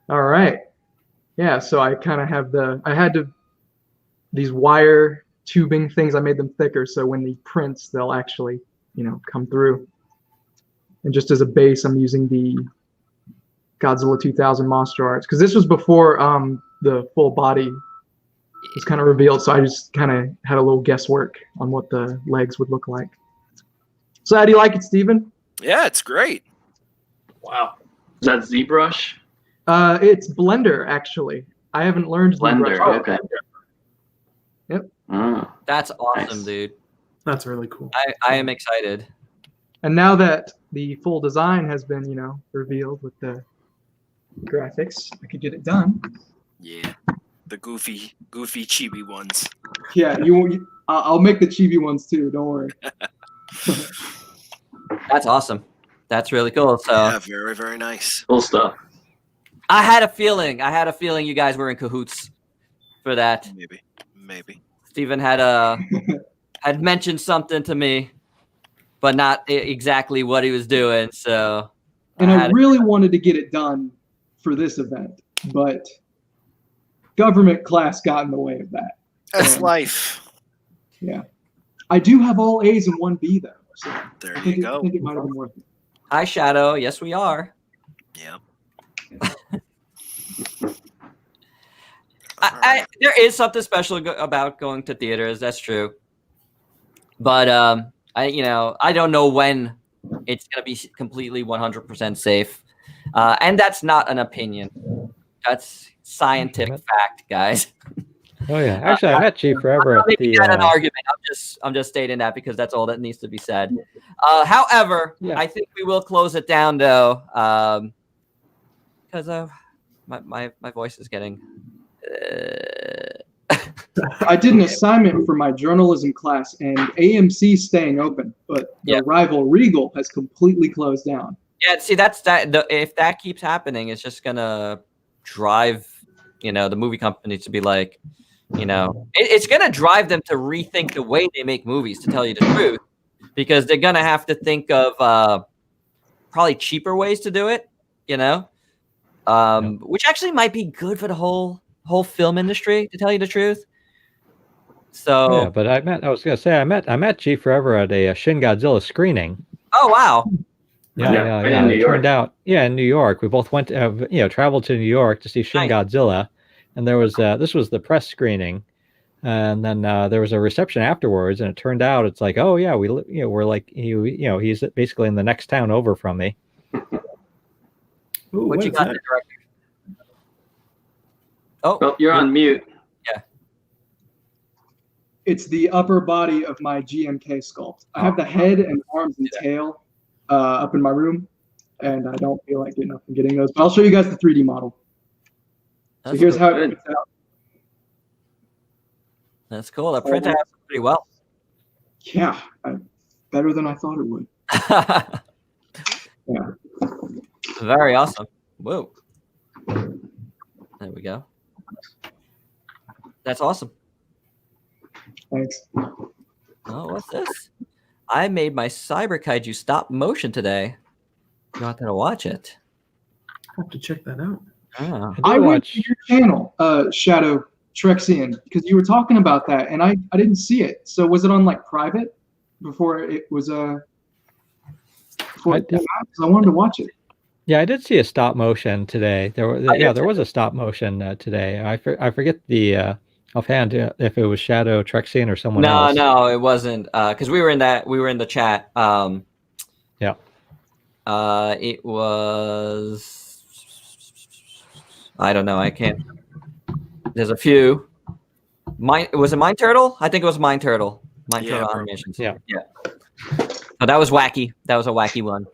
all right. Yeah. So I kind of have these wire tubing things. I made them thicker, so when the prints, they'll actually, come through. And just as a base, I'm using the Godzilla 2000 Monster Arts, because this was before the full body was kind of revealed, so I just kind of had a little guesswork on what the legs would look like. So how do you like it, Steven? Yeah, it's great. Wow. Is that ZBrush? It's Blender, actually. I haven't learned Blender, ZBrush yet. okay. Yep. Oh, That's awesome, Nice. dude. That's really cool. I am excited. And now that the full design has been, revealed with the graphics, I could get it done. Yeah. The goofy chibi ones. Yeah, I'll make the chibi ones too. Don't worry. That's awesome. That's really cool. So Yeah, very, very nice. cool stuff. I had a feeling you guys were in cahoots for that. Maybe. Steven had mentioned something to me, but not exactly what he was doing. So And I really wanted to get it done for this event, but government class got in the way of that. That's And, life. Yeah. I do have all A's and one B though. So There I think you go. it might have been worth it. Hi, Shadow. Yes, we are. Yeah. There is something special about going to theaters. That's true. But I don't know when it's gonna be completely 100% safe, and that's not an opinion. That's scientific fact, guys. Oh yeah, actually, I met Chief Forever at the. An argument. I'm just stating that because that's all that needs to be said. However, Yeah. I think we will close it down though, because my voice is getting. I did an assignment for my journalism class, and AMC's staying open, but the rival Regal has completely closed down. Yeah, see, if that keeps happening, it's just gonna drive, the movie companies to be like, it's gonna drive them to rethink the way they make movies. To tell you the truth, because they're gonna have to think of probably cheaper ways to do it. Which actually might be good for the whole film industry. To tell you the truth. So Yeah, but I met Chief Forever at a Shin Godzilla screening. Oh wow. Yeah. In New It York. turned out, in New York, we both went to, traveled to New York to see Shin Godzilla, and there was this was the press screening, and then there was a reception afterwards, and it turned out it's like, oh yeah, we're like he's basically in the next town over from me. Ooh, What you got, director? Oh, you're on mute. It's the upper body of my GMK sculpt. I have the head and arms and tail up in my room, and I don't feel like getting up and getting those. But I'll show you guys the 3D model. So here's how it turns out. That's cool. The print out pretty well. Yeah, better than I thought it would. Yeah. Very awesome. Whoa. There we go. That's awesome. Thanks. Oh, what's this? I made my Cyber Kaiju stop motion today. You want to watch it? I have to check that out. Oh. I went to your channel, Shadow Trexian, because you were talking about that, and I didn't see it. So was it on like private before it was before it came out? 'Cause I wanted to watch it. Yeah, I did see a stop motion today. There was a stop motion today. I forget the offhand if it was Shadow Trexian or someone else. No, it wasn't. Because we were in the chat. Yeah. It was. I don't know. I can't. There's a few. Was it Mind Turtle? I think it was Mind Turtle. Mind Turtle animations. Yeah. Oh, that was wacky. That was a wacky one.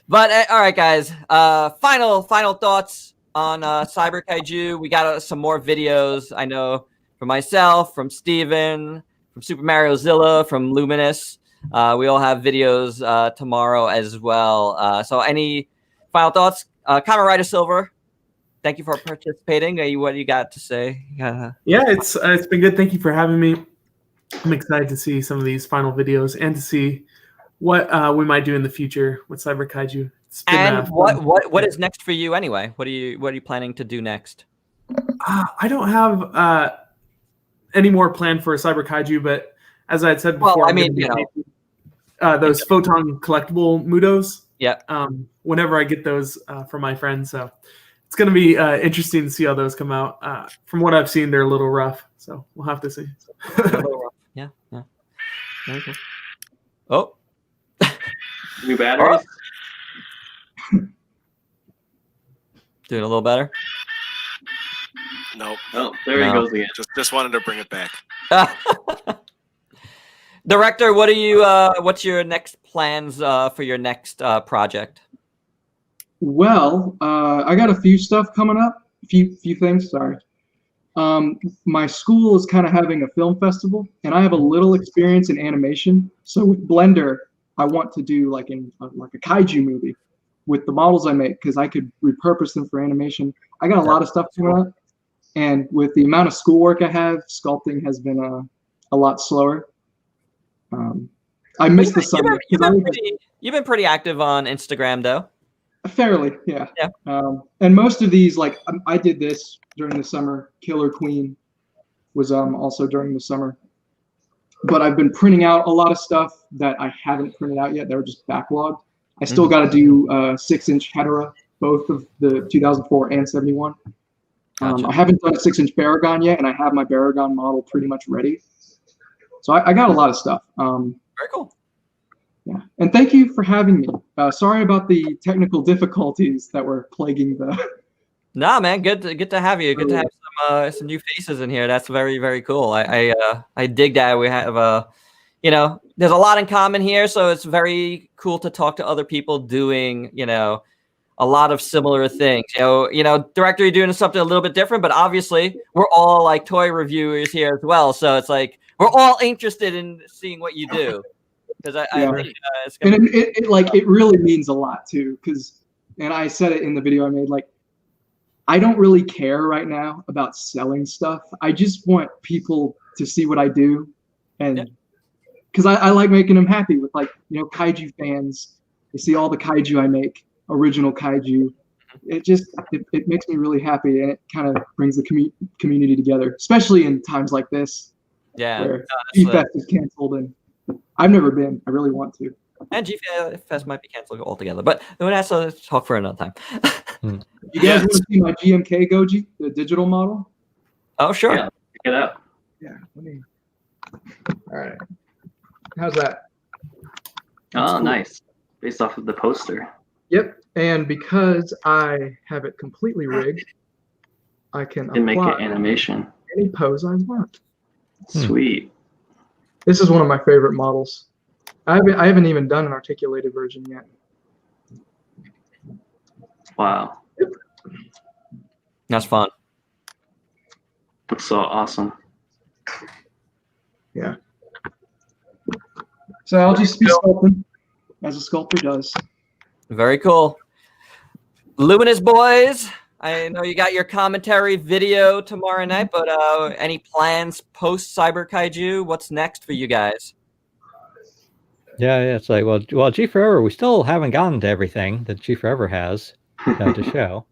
But all right, guys. Final thoughts on Cyber Kaiju. We got some more videos. I know from myself, from Steven, from Super Mario Zilla, from Luminous. We all have videos tomorrow as well. So any final thoughts? Kamen Rider Silver, thank you for participating. What do you got to say? Yeah, it's been good. Thank you for having me. I'm excited to see some of these final videos and to see what we might do in the future with Cyber Kaiju. It's been, and what is next for you anyway? What are you planning to do next? I don't have any more planned for Cyber Kaiju, but as I had said before, well, I mean, those photon collectible Mudos. Yeah. Whenever I get those from my friends, so it's going to be interesting to see how those come out. From what I've seen, they're a little rough, so we'll have to see. Yeah. Okay. Oh. New batteries. Doing a little better. Nope. Oh, there he goes again. Just wanted to bring it back. Director, what are you? What's your next plans for your next project? Well, I got a few stuff coming up. A few things. Sorry. My school is kind of having a film festival, and I have a little experience in animation. So with Blender, I want to do like a kaiju movie with the models I make because I could repurpose them for animation. I got a lot of stuff coming up, and with the amount of schoolwork I have, sculpting has been a lot slower. I missed the summer. You've been pretty active on Instagram, though. Fairly, yeah. And most of these, like I did this during the summer. Killer Queen was also during the summer. But I've been printing out a lot of stuff that I haven't printed out yet. They were just backlogged. I still got to do 6-inch Hedera, both of the 2004 and 71. Gotcha. I haven't done a 6-inch Baragon yet, and I have my Baragon model pretty much ready. So I got a lot of stuff. Very cool. Yeah, and thank you for having me. Sorry about the technical difficulties that were plaguing the. Nah, man, good to have you. Good to have some new faces in here. That's very, very cool. I dig that we have there's a lot in common here, so it's very cool to talk to other people doing a lot of similar things. Director, you're doing something a little bit different, but obviously we're all like toy reviewers here as well. So it's like we're all interested in seeing what you do. Because I think it's gonna and it really means a lot too. And I said it in the video I made. Like, I don't really care right now about selling stuff. I just want people to see what I do, and because I like making them happy with kaiju fans. They see all the kaiju I make, original kaiju. It makes me really happy, and it kind of brings the community together, especially in times like this. Yeah, where G-Fest is canceled, and I've never been. I really want to. And G-Fest might be canceled altogether, but that's a talk for another time. You guys want to see my GMK Goji, the digital model? Oh, sure. Yeah, check it out. Yeah. All right. How's that? Oh, cool. Nice. Based off of the poster. Yep. And because I have it completely rigged, I can make it animation. Any pose I want. Sweet. This is one of my favorite models. I haven't even done an articulated version yet. Wow. Yep. That's fun. Looks so awesome. Yeah. So I'll just be sculpting as a sculptor does. Very cool. Luminous boys, I know you got your commentary video tomorrow night, but any plans post Cyber Kaiju? What's next for you guys? Yeah, it's like, well, G Forever, we still haven't gotten to everything that G Forever has to show.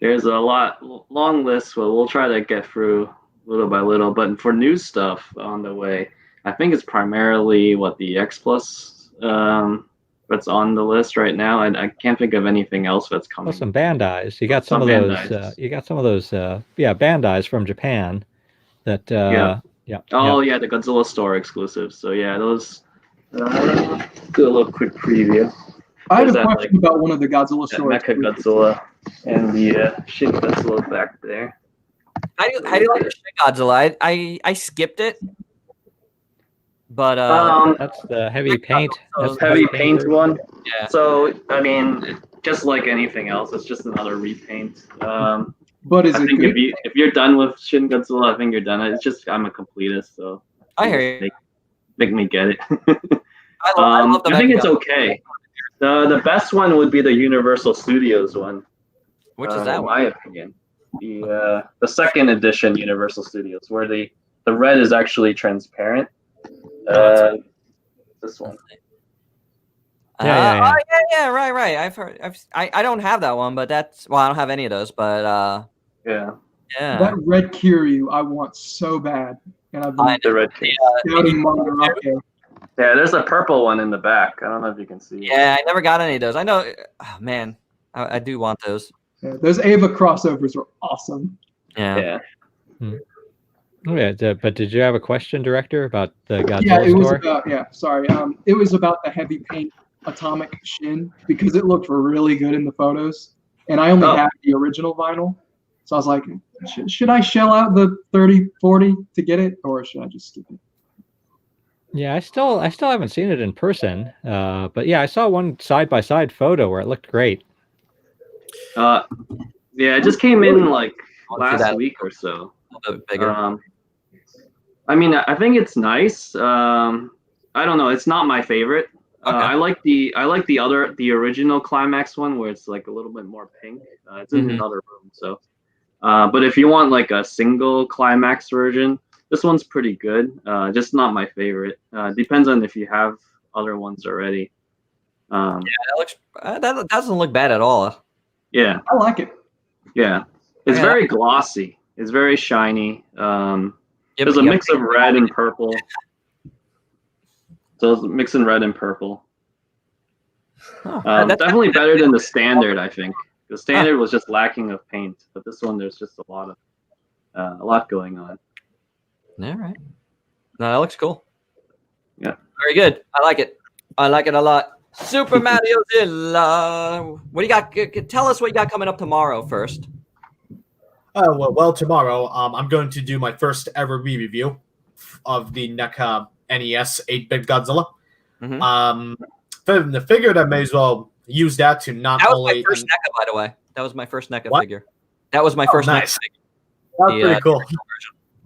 There's a long list, but we'll try to get through little by little. But for new stuff on the way, I think it's primarily the X Plus that's on the list right now, and I can't think of anything else that's coming. Well, some Bandais. You got some of those. You got some of those. Bandais from Japan. That. The Godzilla store exclusives. So yeah, those Do a little quick preview. I had a There's that, question about one of the Godzilla That stories. Mecha Godzilla and the Shin Godzilla back there. How do you like the Shin Godzilla? I skipped it, but That's the heavy paint. That's the Heavy paint one. Yeah. So I mean, just like anything else, it's just another repaint. But is I it think good? if you're done with Shin Godzilla, I think you're done. It's just I'm a completist, so I hear you. make me get it. I love the I think Mecha it's Godzilla. okay. The best one would be the Universal Studios one. Which is that in one? my opinion. The second edition Universal Studios, where the red is actually transparent. This one. Yeah. Right. I've heard. I don't have that one, but that's I don't have any of those, but Yeah. That red Kiryu I want so bad, and I've been The red case. scouting Monterake. Yeah, there's a purple one in the back. I don't know if you can see it. Yeah, I never got any of those. I know. Oh, man, I do want those. Yeah, those Ava crossovers were awesome. Yeah. Oh, yeah, but did you have a question, director, about the Godzilla Yeah, it was store? about sorry. It was about the heavy paint Atomic Shin because it looked really good in the photos, and I only had the original vinyl, so I was like, should I shell out the 30-40 to get it, or should I just skip it? Yeah, I still haven't seen it in person. But yeah, I saw one side-by-side photo where it looked great. Yeah, it just came in like I'll see last that. week or so. A little bit bigger. I mean, I think it's nice. I don't know. It's not my favorite. Okay. I like the original Climax one where it's like a little bit more pink. It's in another room. So, but if you want like a single Climax version, this one's pretty good. Just not my favorite. Depends on if you have other ones already. Yeah, that looks. That doesn't look bad at all. Yeah. I like it. Yeah. It's Yeah. very glossy. It's very shiny. Yeah, There's but a you mix of red and purple. So it's mixing red and purple. that's Definitely better than the standard, I think. The standard was just lacking of paint, but this one there's just a lot going on. All right. No, that looks cool. Yeah. Very good. I like it. I like it a lot. Super Mario Zilla. What do you got? Tell us what you got coming up tomorrow first. Well, tomorrow I'm going to do my first ever re-review of the NECA NES 8-bit Godzilla. The figure that may as well use that to not That was only. my first NECA, by the way. That was my first NECA figure. That was my first nice. NECA figure. That's pretty cool.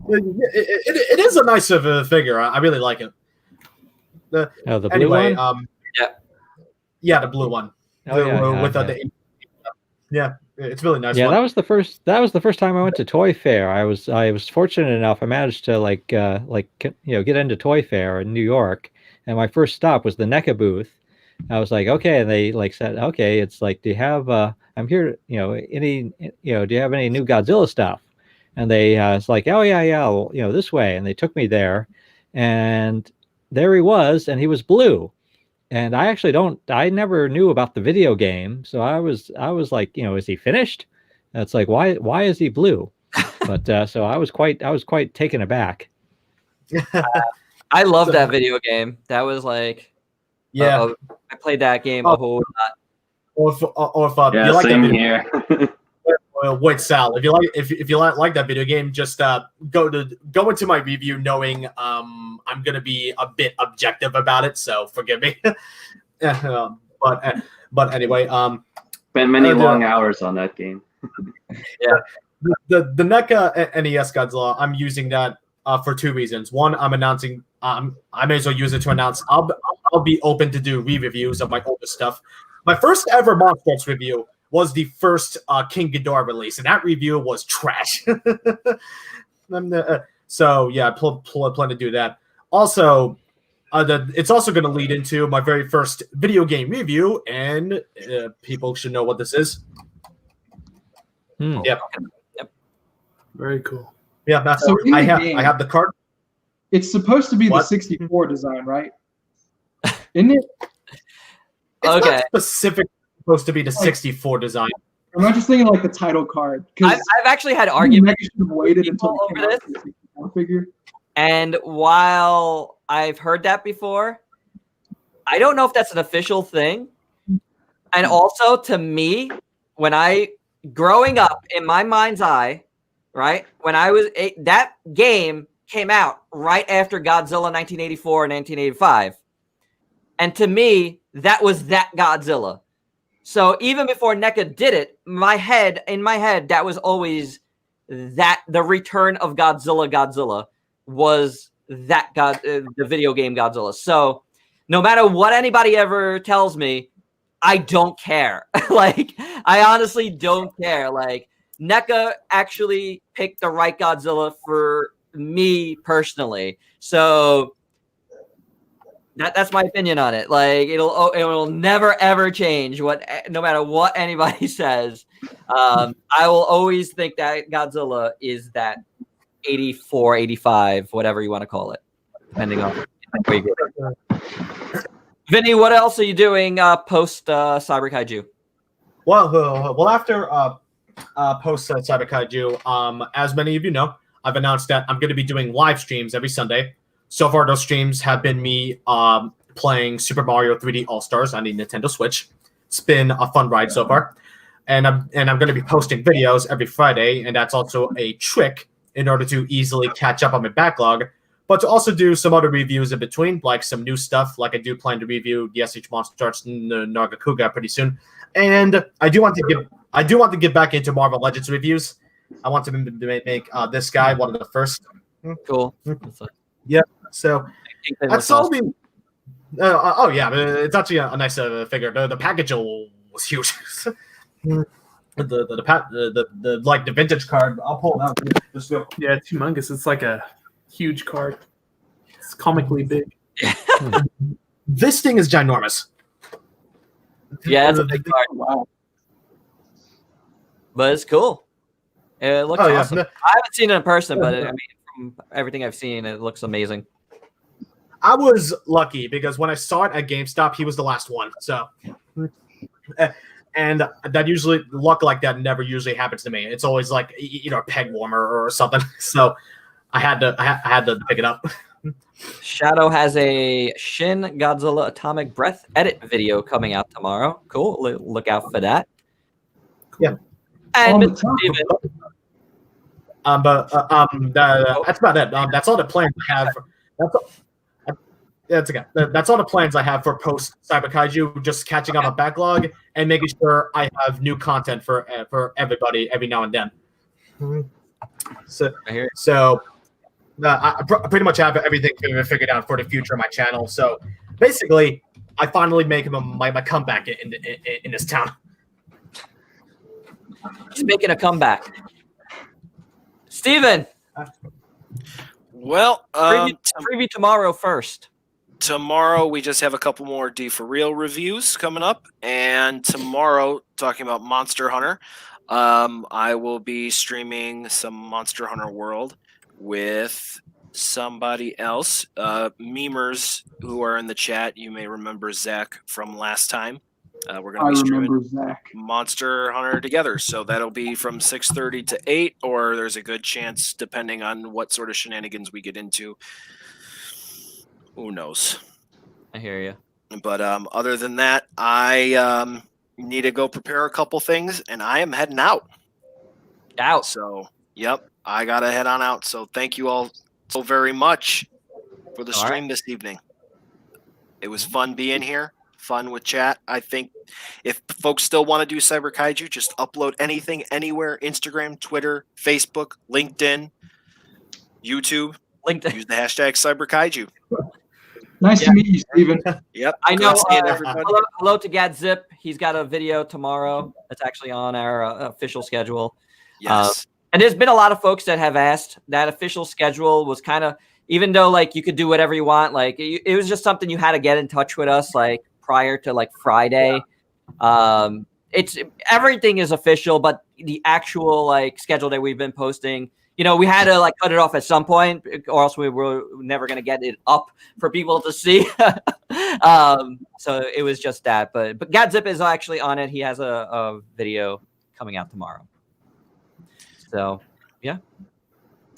It is a nice figure. I really like it. The blue one? Yeah, the blue one. It's really nice. Yeah, one. that was the first time I went to Toy Fair. I was fortunate enough. I managed to get into Toy Fair in New York, and my first stop was the NECA booth. I was like, okay, and they said, okay, it's like, do you have I'm here, do you have any new Godzilla stuff? And they it's like, oh yeah, well, this way, and they took me there, and there he was, and he was blue. And I never knew about the video game, so I was like, is he finished? And it's like, why is he blue? But so I was quite taken aback. I love that video game. That was like, I played that game a whole lot. Or if you like same that video, here. wait, Sal, if you like that video game, just go into my review knowing I'm gonna be a bit objective about it, so forgive me. But anyway, spent many long hours on that game. Yeah, the NECA NES Godzilla, I'm using that for two reasons. One, I'm announcing. I may as well use it to announce I'll be open to do re-reviews of my oldest stuff. My first ever Monsters review was the first King Ghidorah release, and that review was trash. So yeah, plan to do that. Also, it's also going to lead into my very first video game review, and people should know what this is. Yep. Very cool. Yeah, So I have the card. It's supposed to be What? the 64 design, right? Isn't it? It's Okay. not specifically supposed to be the 64 design. Am I just thinking like the title card? I've actually had arguments should have waited until people it came over out for the 64 figure. And while I've heard that before, I don't know if that's an official thing. And also, to me, growing up in my mind's eye, right, when I was that game came out right after Godzilla 1984 and 1985. And to me, that was that Godzilla. So even before NECA did it, in my head, that was always that the return of Godzilla was that the video game Godzilla. So no matter what anybody ever tells me, I don't care. Like, I honestly don't care. Like, NECA actually picked the right Godzilla for me personally. So that's my opinion on it. Like, it'll never ever change no matter what anybody says. I will always think that Godzilla is that 84, 85, whatever you want to call it, depending on where you get it. Vinny, what else are you doing post Cyber Kaiju? Well, after post Cyber Kaiju, as many of you know, I've announced that I'm going to be doing live streams every Sunday. So far, those streams have been me playing Super Mario 3D All-Stars on the Nintendo Switch. It's been a fun ride so far. And I'm going to be posting videos every Friday, and that's also a trick in order to easily catch up on my backlog, but to also do some other reviews in between, like some new stuff. Like I do plan to review the SH Monsters Nagakuga pretty soon. And I do want to get back into Marvel Legends reviews. I want to make this guy one of the first. Cool. Yeah. So that's all the. Oh yeah, it's actually a nice figure. The package was huge. the like the vintage card. I'll pull it out. Just go. Yeah, it's humongous. It's like a huge card. It's comically big. This thing is ginormous. Yeah, it's a big card. Wow. But it's cool. It looks awesome. Yeah. I haven't seen it in person, but I mean, from everything I've seen, it looks amazing. I was lucky because when I saw it at GameStop, he was the last one. So, and that usually luck like that never usually happens to me. It's always like a peg warmer or something. So, I had to pick it up. Shadow has a Shin Godzilla Atomic Breath edit video coming out tomorrow. Cool. Look out for that. Yeah. And Steven. That's about it. That's all the plans I have. That's okay. That's all the plans I have for post Cyber Kaiju. Just catching up on backlog and making sure I have new content for everybody every now and then. So I pretty much have everything figured out for the future of my channel. So basically, I finally make my comeback in this town. He's making a comeback. Steven. Well, preview tomorrow first. Tomorrow we just have a couple more D for Real reviews coming up, and tomorrow talking about Monster Hunter. I will be streaming some Monster Hunter World with somebody else. Memers who are in the chat, you may remember Zach from last time. We're going to be streaming Monster Hunter together, so that'll be from 6:30 to 8, or there's a good chance, depending on what sort of shenanigans we get into. Who knows? I hear you. But other than that, I need to go prepare a couple things, and I am heading out. So, yep, I got to head on out. So thank you all so very much for the stream this evening. It was fun being here, fun with chat. I think if folks still want to do Cyber Kaiju, just upload anything, anywhere, Instagram, Twitter, Facebook, LinkedIn, YouTube. Use the hashtag Cyber Kaiju. Nice to meet you, Steven. Yep. I know. Hello to Gadzip. He's got a video tomorrow. That's actually on our official schedule. Yes. And there's been a lot of folks that have asked. That official schedule was kind of, even though like you could do whatever you want, like it was just something you had to get in touch with us like prior to like Friday. It's everything is official, but the actual like schedule that we've been posting, we had to like cut it off at some point, or else we were never going to get it up for people to see. So it was just that. But Gadzip is actually on it. He has a video coming out tomorrow. So yeah.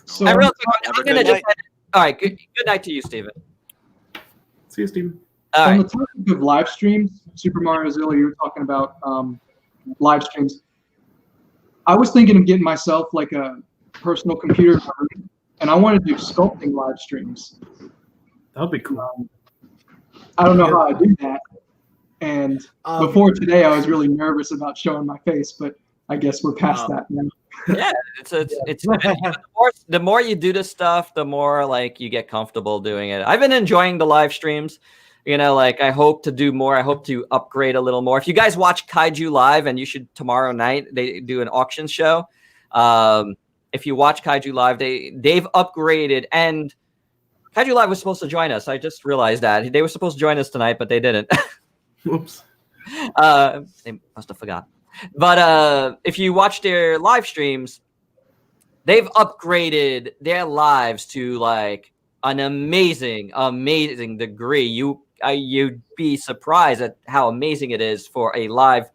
So I'm gonna just all right. Good night to you, Steven. See you, Steven. On the topic think of live streams, Super Mario Zilla, you were talking about live streams. I was thinking of getting myself like a personal computer, and I want to do sculpting live streams. That would be cool. I don't know how I do that. And before today, I was really nervous about showing my face, but I guess we're past that now. Yeah, it's the more you do this stuff, the more like you get comfortable doing it. I've been enjoying the live streams. Like I hope to do more. I hope to upgrade a little more. If you guys watch Kaiju Live, and you should tomorrow night, they do an auction show. If you watch Kaiju Live, they've upgraded, and Kaiju Live was supposed to join us. I just realized that they were supposed to join us tonight, but they didn't. Oops. They must have forgot. But if you watch their live streams, they've upgraded their lives to like an amazing degree. You'd be surprised at how amazing it is for a live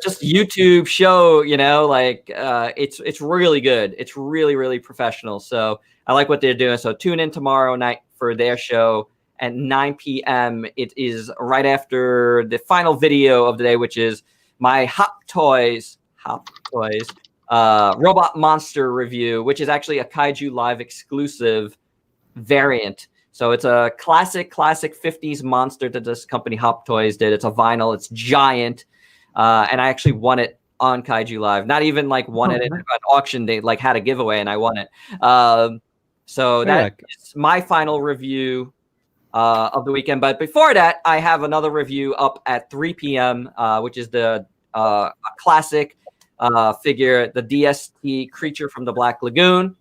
just YouTube show, it's really good. It's really professional. So I like what they're doing. So tune in tomorrow night for their show at 9 p.m. It is right after the final video of the day, which is my Hop Toys Robot Monster review, which is actually a Kaiju Live exclusive variant. So it's a classic 50s monster that this company Hop Toys did. It's a vinyl. It's giant. And I actually won it on Kaiju Live. Not even like won it in an auction. They like had a giveaway and I won it. So that is my final review of the weekend. But before that, I have another review up at 3 p.m., which is the classic figure, the DST creature from the Black Lagoon,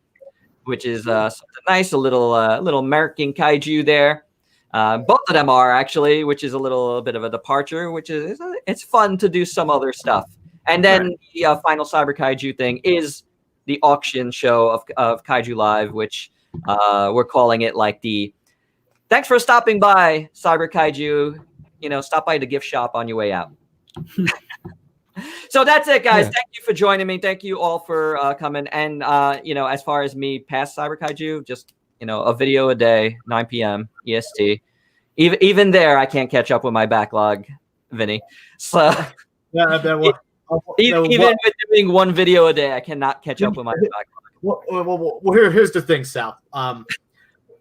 which is something nice, a little American kaiju there. Both of them are actually, which is a little bit of a departure, which is it's fun to do some other stuff. And then the final Cyber Kaiju thing is the auction show of Kaiju Live, which we're calling it like the thanks for stopping by, Cyber Kaiju. Stop by the gift shop on your way out. So that's it, guys. Yeah. Thank you for joining me. Thank you all for coming. And as far as me past Cyber Kaiju, just a video a day, 9 p.m. EST. Even there, I can't catch up with my backlog, Vinny. So even with doing one video a day, I cannot catch up with my backlog. Well, here's the thing, Sal.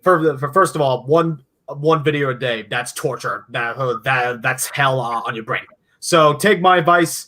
For first of all, one video a day, that's torture. That's hell on your brain. So take my advice.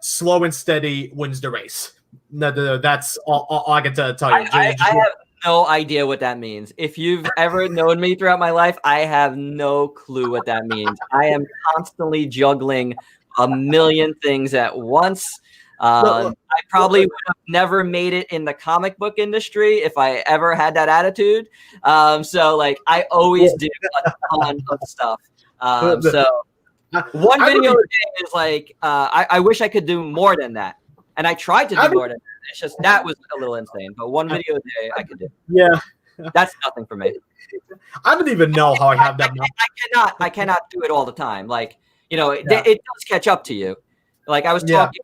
Slow and steady wins the race. That's all I can tell you. I have no idea what that means. If you've ever known me throughout my life, I have no clue what that means. I am constantly juggling a million things at once. I probably would have never made it in the comic book industry if I ever had that attitude. So I always do a ton of stuff. So one video a day is I wish I could do more than that. And I tried to do more than that. It's just that was a little insane. But one video a day I could do. Yeah. That's nothing for me. I don't even know how I have that. I cannot do it all the time. It does catch up to you. I was talking,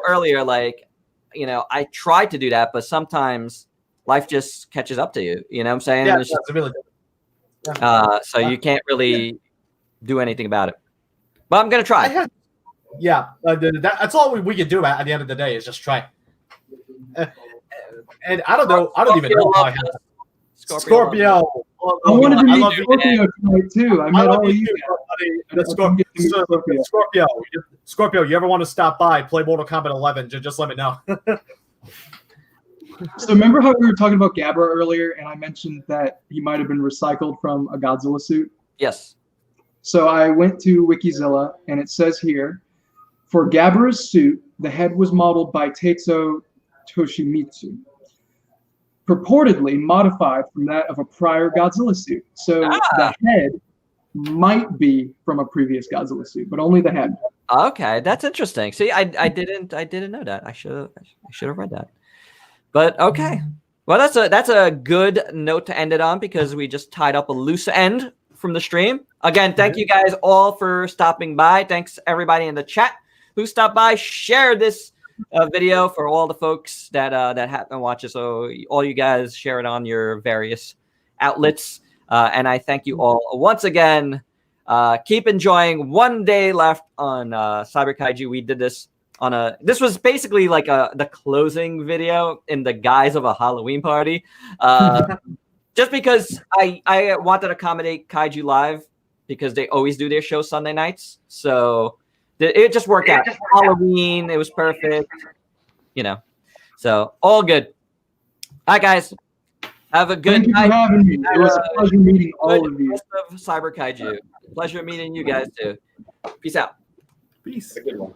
earlier, I tried to do that, but sometimes life just catches up to you. You know what I'm saying? Yeah, it's really so you can't really do anything about it. But I'm gonna try. That's all we can do at the end of the day is just try. And I don't know. I don't even know how I have Scorpio. I wanted to meet Scorpio tonight too. I met all of you. Scorpio, you ever want to stop by, play Mortal Kombat 11? Just let me know. So remember how we were talking about Gabra earlier, and I mentioned that he might have been recycled from a Godzilla suit? Yes. So I went to Wikizilla, and it says here, for Gabra's suit, the head was modeled by Tetsuo Toshimitsu, purportedly modified from that of a prior Godzilla suit. So the head might be from a previous Godzilla suit, but only the head. Okay, that's interesting. See, I didn't know that. I should have read that. But okay. Well, that's a good note to end it on because we just tied up a loose end from the stream. Again, thank you guys all for stopping by. Thanks everybody in the chat who stopped by. Share this video for all the folks that happen to watch it. So all you guys share it on your various outlets. And I thank you all once again Keep enjoying. One day left on Cyber Kaiju. We did this on this was basically like the closing video in the guise of a Halloween party. Just because I wanted to accommodate Kaiju Live because they always do their show Sunday nights. So it just worked out. Halloween, it was perfect. You know. So all good. All right, guys. Have a good night. Thank you for having me. It was a pleasure meeting all of you. Rest of Cyber Kaiju. Pleasure meeting you guys too. Peace out. Peace. A good one.